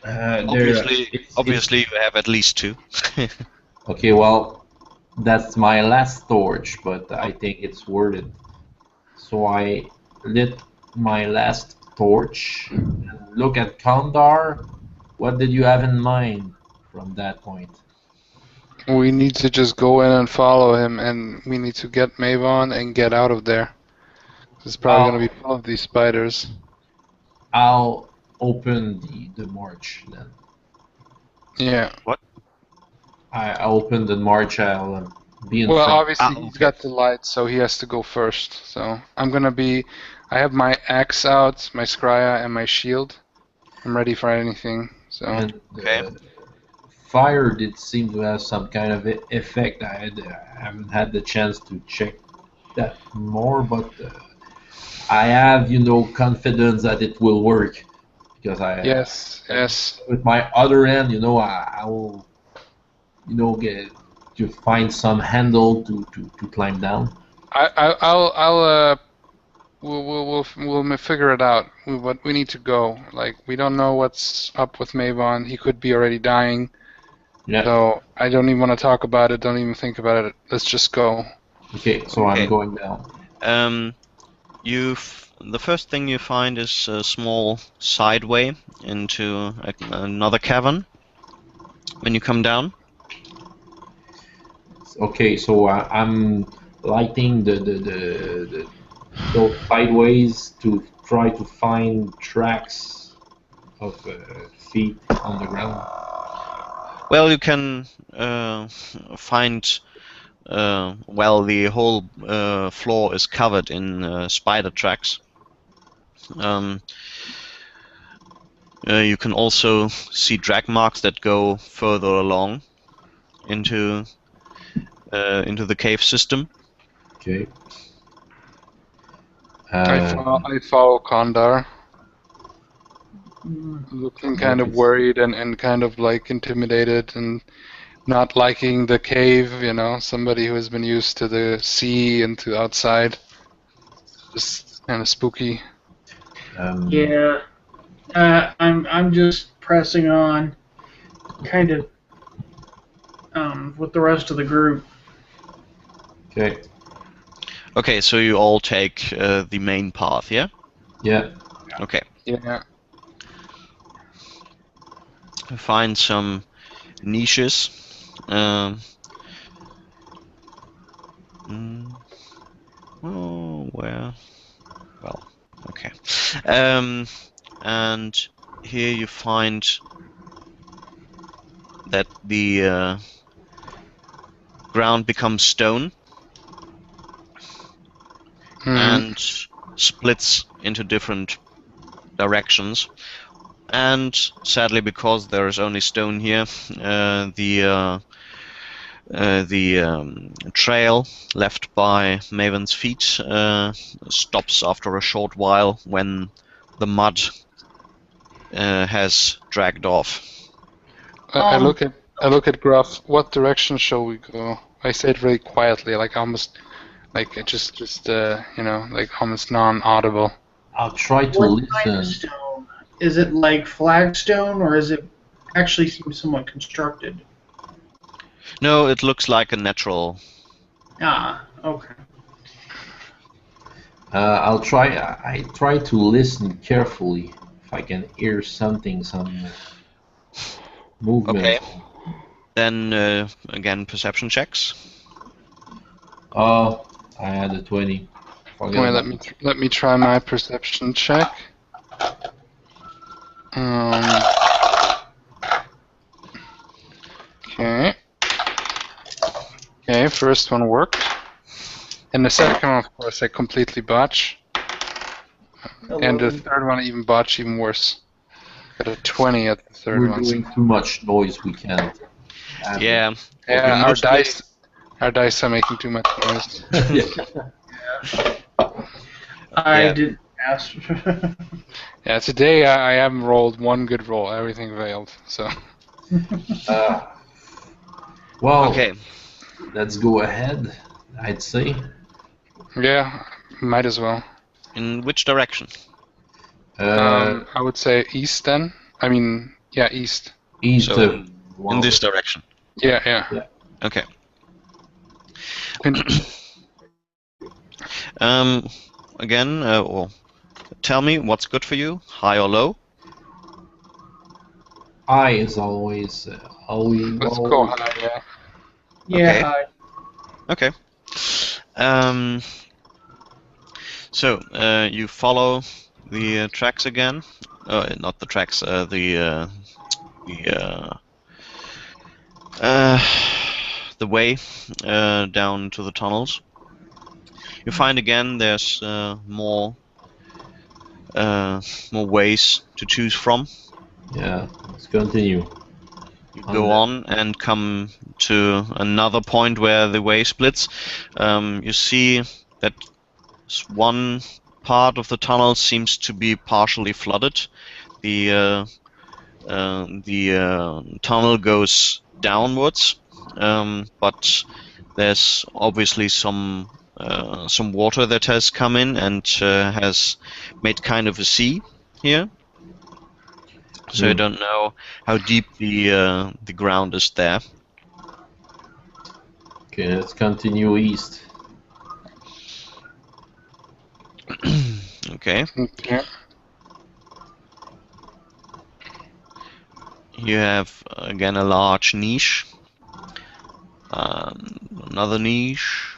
It's- Obviously, you have at least 2. Okay, well, that's my last torch, but I think it's worth it. So I lit my last torch and look at Kandar. What did you have in mind from that point? We need to just go in and follow him, and we need to get Mavon and get out of there. It's probably gonna be full of these spiders. I'll open the march then. Yeah. What? I open the march. I'll be in Well, front. obviously he's got the light, so he has to go first. So I'm gonna be. I have my axe out, my scrya, and my shield. I'm ready for anything. So. And Okay. fire did seem to have some kind of effect. I haven't had the chance to check that more, but I have, confidence that it will work because Yes. with my other hand, I will, get to find some handle to climb down. We'll figure it out. We need to go. Like, we don't know what's up with Mavon. He could be already dying. Yeah. So I don't even want to talk about it. Don't even think about it. Let's just go. Okay, so Okay. I'm going down. The first thing you find is a small sideway into another cavern. When you come down. Okay, so I'm lighting those sideways to try to find tracks of feet on the ground. Well, you can find. The whole floor is covered in spider tracks. You can also see drag marks that go further along into the cave system. Okay. I follow Kondar, looking kind of worried and kind of like intimidated and not liking the cave, you know, somebody who has been used to the sea and to outside. Just kind of spooky. Yeah. I'm just pressing on, kind of, with the rest of the group. Okay. Okay, so you all take the main path, yeah? Yeah. Okay. Yeah. Find some niches. Oh, where? Well, okay. And here you find that the ground becomes stone and splits into different directions. And sadly, because there is only stone here, the trail left by Maven's feet stops after a short while when the mud has dragged off. I look at Gruff. What direction shall we go? I say it really quietly, like almost, like just you know, like almost non-audible. I'll try to What kind of listen. stone? Is it like flagstone, or is it actually seems somewhat constructed? No, it looks like a natural. Ah, okay. I'll try. I try to listen carefully if I can hear something, some movement. Okay. Then again, perception checks. Oh, I had a 20. Wait, let me try my perception check. Okay. Okay, first one worked. And the second one, of course, I completely botch. And the third one I even botch even worse. Got a 20 at the third We're one. doing too much noise. We can't. Yeah. Yeah, our dice are making too much noise. I didn't ask. Yeah, today I haven't rolled one good roll. Everything failed. So. Well, Okay. let's go ahead, I'd say. Yeah, might as well. In which direction? I would say east then. I mean, yeah, east. East So of in this direction. Yeah. Okay. And Again, well, tell me what's good for you, high or low? I is always let's go high, yeah. Yeah. Okay. So you follow the tracks again. Not the tracks. The way down to the tunnels. You find again there's more ways to choose from. Yeah, let's continue. You go on and come to another point where the way splits. You see that one part of the tunnel seems to be partially flooded. The tunnel goes downwards, but there's obviously some water that has come in and has made kind of a sea here. So I don't know how deep the ground is there. Okay, let's continue east. Okay. Okay. You have again a large niche. Another niche.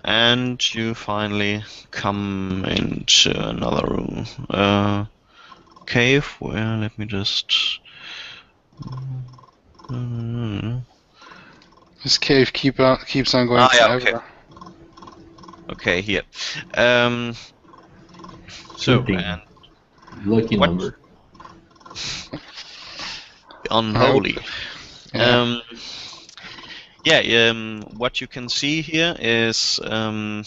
And you finally come into another room. Cave where, let me just... This cave keeps on going forever. Okay, here. So, and lucky what? Number. Unholy. Yeah. Yeah, what you can see here is that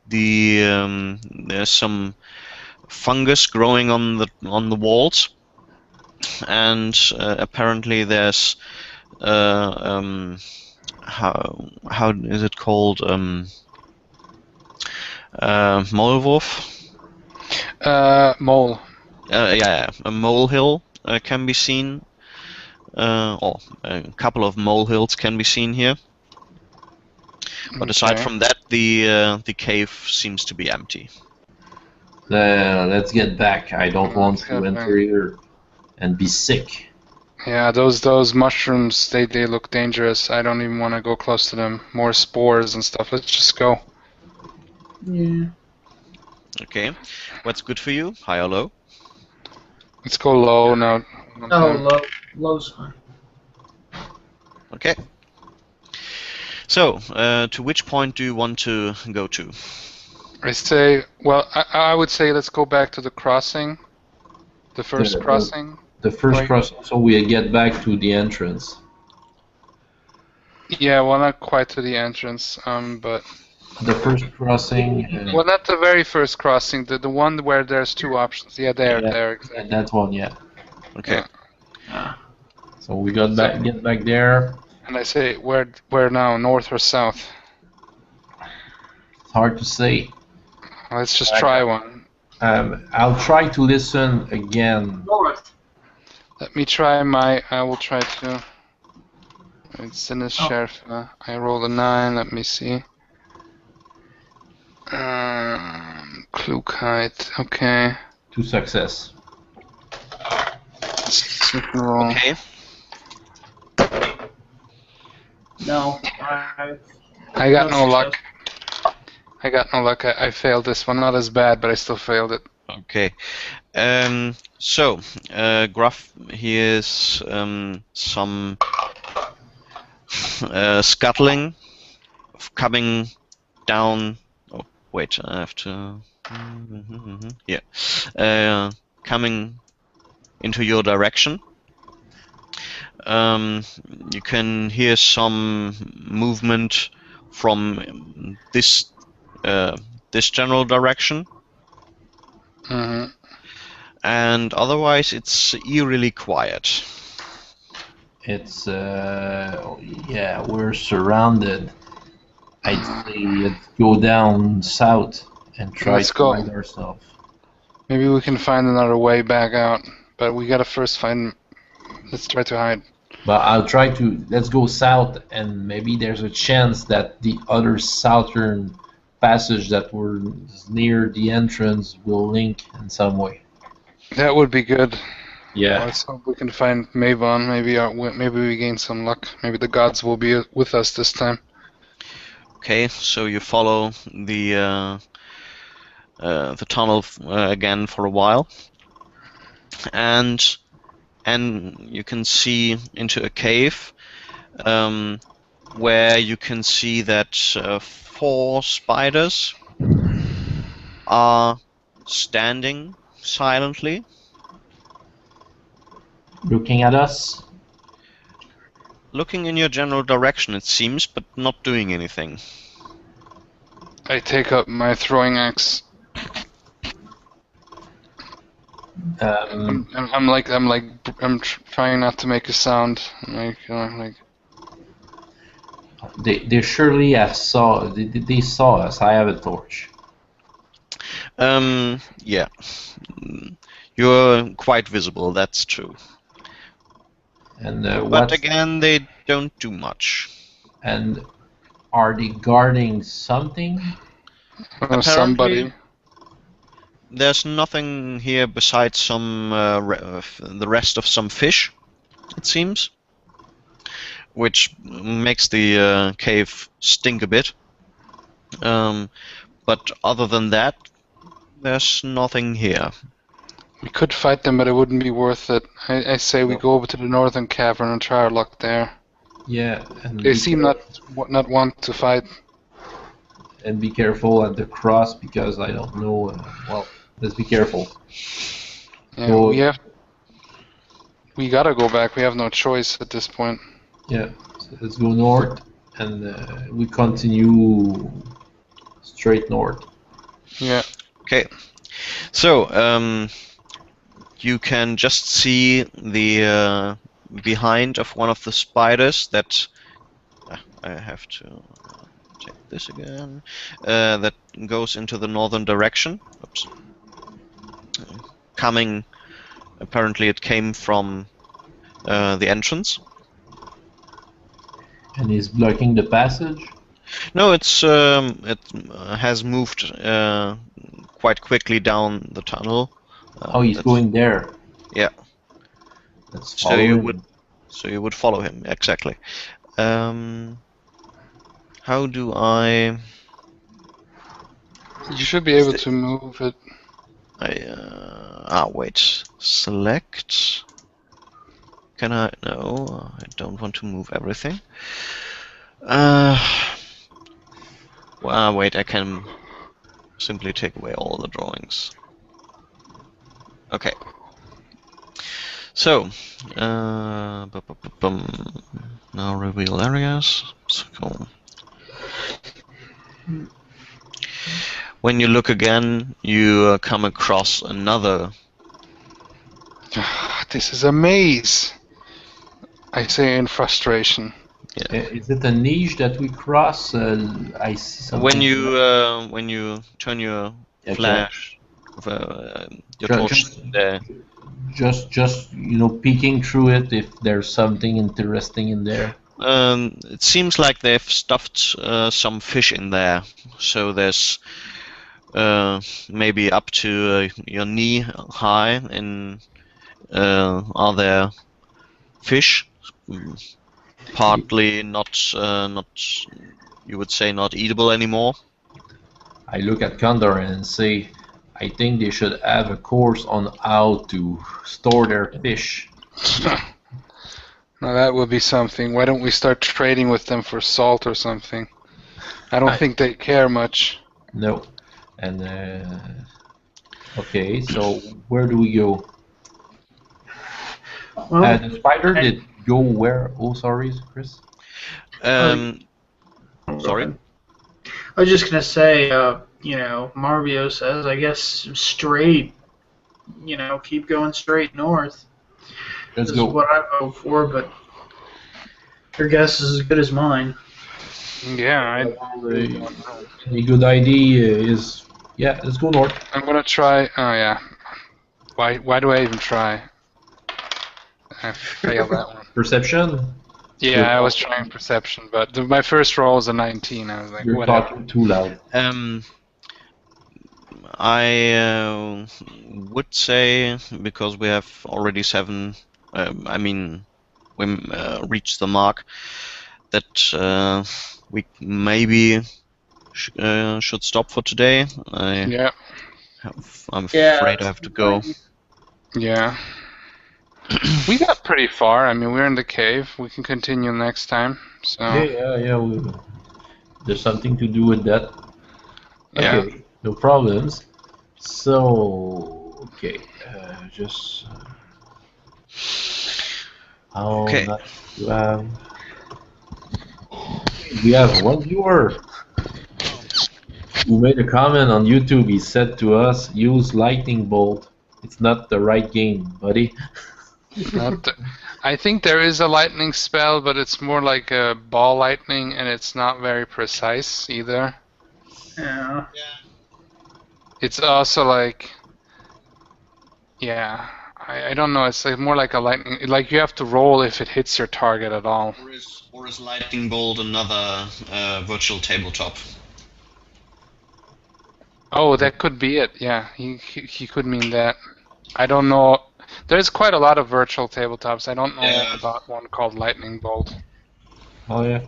there's some fungus growing on the walls, and apparently there's how is it called, molewolf? Mole. Yeah, a molehill can be seen, or a couple of molehills can be seen here. But aside Okay. from that, the cave seems to be empty. Let's get back. I don't want Let's to get enter back. here and be sick. Yeah, those mushrooms, they look dangerous. I don't even want to go close to them. More spores and stuff. Let's just go. Yeah. Okay, what's good for you? High or low? Let's go low now. Oh, low's fine. Okay. So, to which point do you want to go to? I say, well, I would say let's go back to the crossing. The first crossing. The first Right. crossing, so we get back to the entrance. Yeah, well, not quite to the entrance, but... The first crossing. Well, not the very first crossing, the one where there's two options. Yeah, there, exactly. And that one, yeah. Okay. Yeah. So we get back there. And I say, where now, north or south? It's hard to say. Let's just try one. I'll try to listen again. North. Let me try I will try to... It's in the sheriff. I rolled a 9, let me see. Klugheit, okay. 2 success. Roll. Okay. No. I got no luck. I got no luck. I failed this one. Not as bad, but I still failed it. Okay. So, Gruff hears some scuttling coming down. Oh, wait, I have to. Yeah. Coming into your direction. You can hear some movement from this general direction. Mm-hmm. And otherwise, it's eerily quiet. It's yeah, we're surrounded. I'd say let's go down south and try Let's to go. find ourselves. Maybe we can find another way back out, but we gotta first find. Let's try to hide. But I'll try to. Let's go south, and maybe there's a chance that the other southern passage that were near the entrance will link in some way. That would be good. Yeah. Let's hope we can find Mavon. Maybe we gain some luck. Maybe the gods will be with us this time. Okay, so you follow the tunnel again for a while, and you can see into a cave where you can see that 4 spiders are standing silently. Looking at us. Looking in your general direction, it seems, but not doing anything. I take up my throwing axe. I'm trying not to make a sound. They surely have saw. They saw us. I have a torch. Yeah. You're quite visible, that's true. And but again, they don't do much. And are they guarding something? Somebody. There's nothing here besides some the rest of some fish, it seems, which makes the cave stink a bit. But other than that, there's nothing here. We could fight them, but it wouldn't be worth it. I say we go over to the northern cavern and try our luck there. Yeah. And they seem not want to fight. And be careful at the cross because I don't know. Well, let's be careful. Yeah, we gotta go back. We have no choice at this point. Yeah. let's go north, and we continue straight north. Yeah. Okay. So you can just see the behind of one of the spiders that I have to take this again. That goes into the northern direction. Oops. Coming. Apparently, it came from the entrance. And he's blocking the passage. No, it has moved quite quickly down the tunnel. Oh, he's going there. Yeah. Let's So follow you him. would follow him exactly. How do I? You should be able to move it. Wait. Select. Can I? No, I don't want to move everything. Well, wait. I can simply take away all the drawings. Okay. So, now reveal areas. So, when you look again, you come across another. This is a maze. I say in frustration. Yeah. Is it a niche that we cross? I see something. When you turn your flash, your torch there. Just peeking through it if there's something interesting in there. It seems like they've stuffed some fish in there, so there's maybe up to your knee high in are there fish, partly not you would say not eatable anymore. I look at Condor and say, I think they should have a course on how to store their fish. Now that would be something. Why don't we start trading with them for salt or something? I don't think they care much. No. And okay, so where do we go? Well, The spider did go where? Oh, sorry, Chris. Sorry. I was just gonna say, Marvio says, I guess straight, keep going straight north. Let's This go. is what I vote for, but your guess is as good as mine. Yeah, A good idea is, let's go north. I'm gonna try. Oh yeah. Why do I even try? I failed that one. Perception? Yeah, I was trying perception, but my first roll was a 19. I was like, You're whatever. talking too loud. I would say, because we have already 7, we reached the mark, that we maybe should stop for today. Yeah. I'm afraid I have to go. Yeah. We got pretty far. I mean, we're in the cave. We can continue next time. So. Yeah. There's something to do with that. Yeah. Okay, no problems. So, okay, just how Okay. not to have. We have one viewer who made a comment on YouTube. He said to us, "Use lightning bolt. It's not the right game, buddy." I think there is a lightning spell, but it's more like a ball lightning, and it's not very precise either. Yeah. It's also like, yeah, I don't know. It's like more like a lightning. Like you have to roll if it hits your target at all. Or is lightning bolt another virtual tabletop? Oh, that could be it. Yeah, he could mean that. I don't know. There's quite a lot of virtual tabletops. I don't know about one called Lightning Bolt. Oh yeah.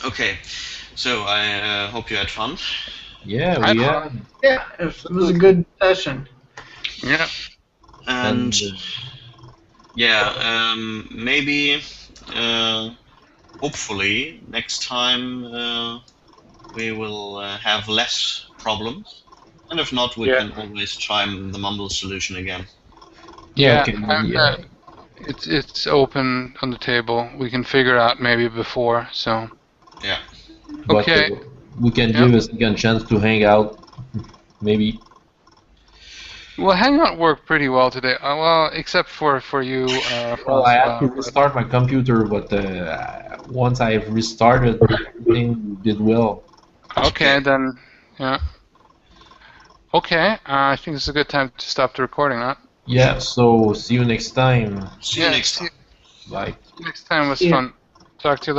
Okay, so I hope you had fun. Yeah, we have. Yeah, it was a good session. Yeah. And maybe, hopefully, next time we will have less problems. And if not, we can always try the mumble solution again. Yeah. Okay, It's open on the table. We can figure out maybe before. So. Yeah. But Okay. we can give a second chance to hang out, maybe. Well, Hangout worked pretty well today. Well, except for you, Well, I had to Francois. restart my computer, but once I've restarted, everything did well. Okay, then, yeah. Okay, I think this is a good time to stop the recording, huh? Yeah, so see you next time. See you next time. Bye. Next time was Yeah. fun. Talk to you later.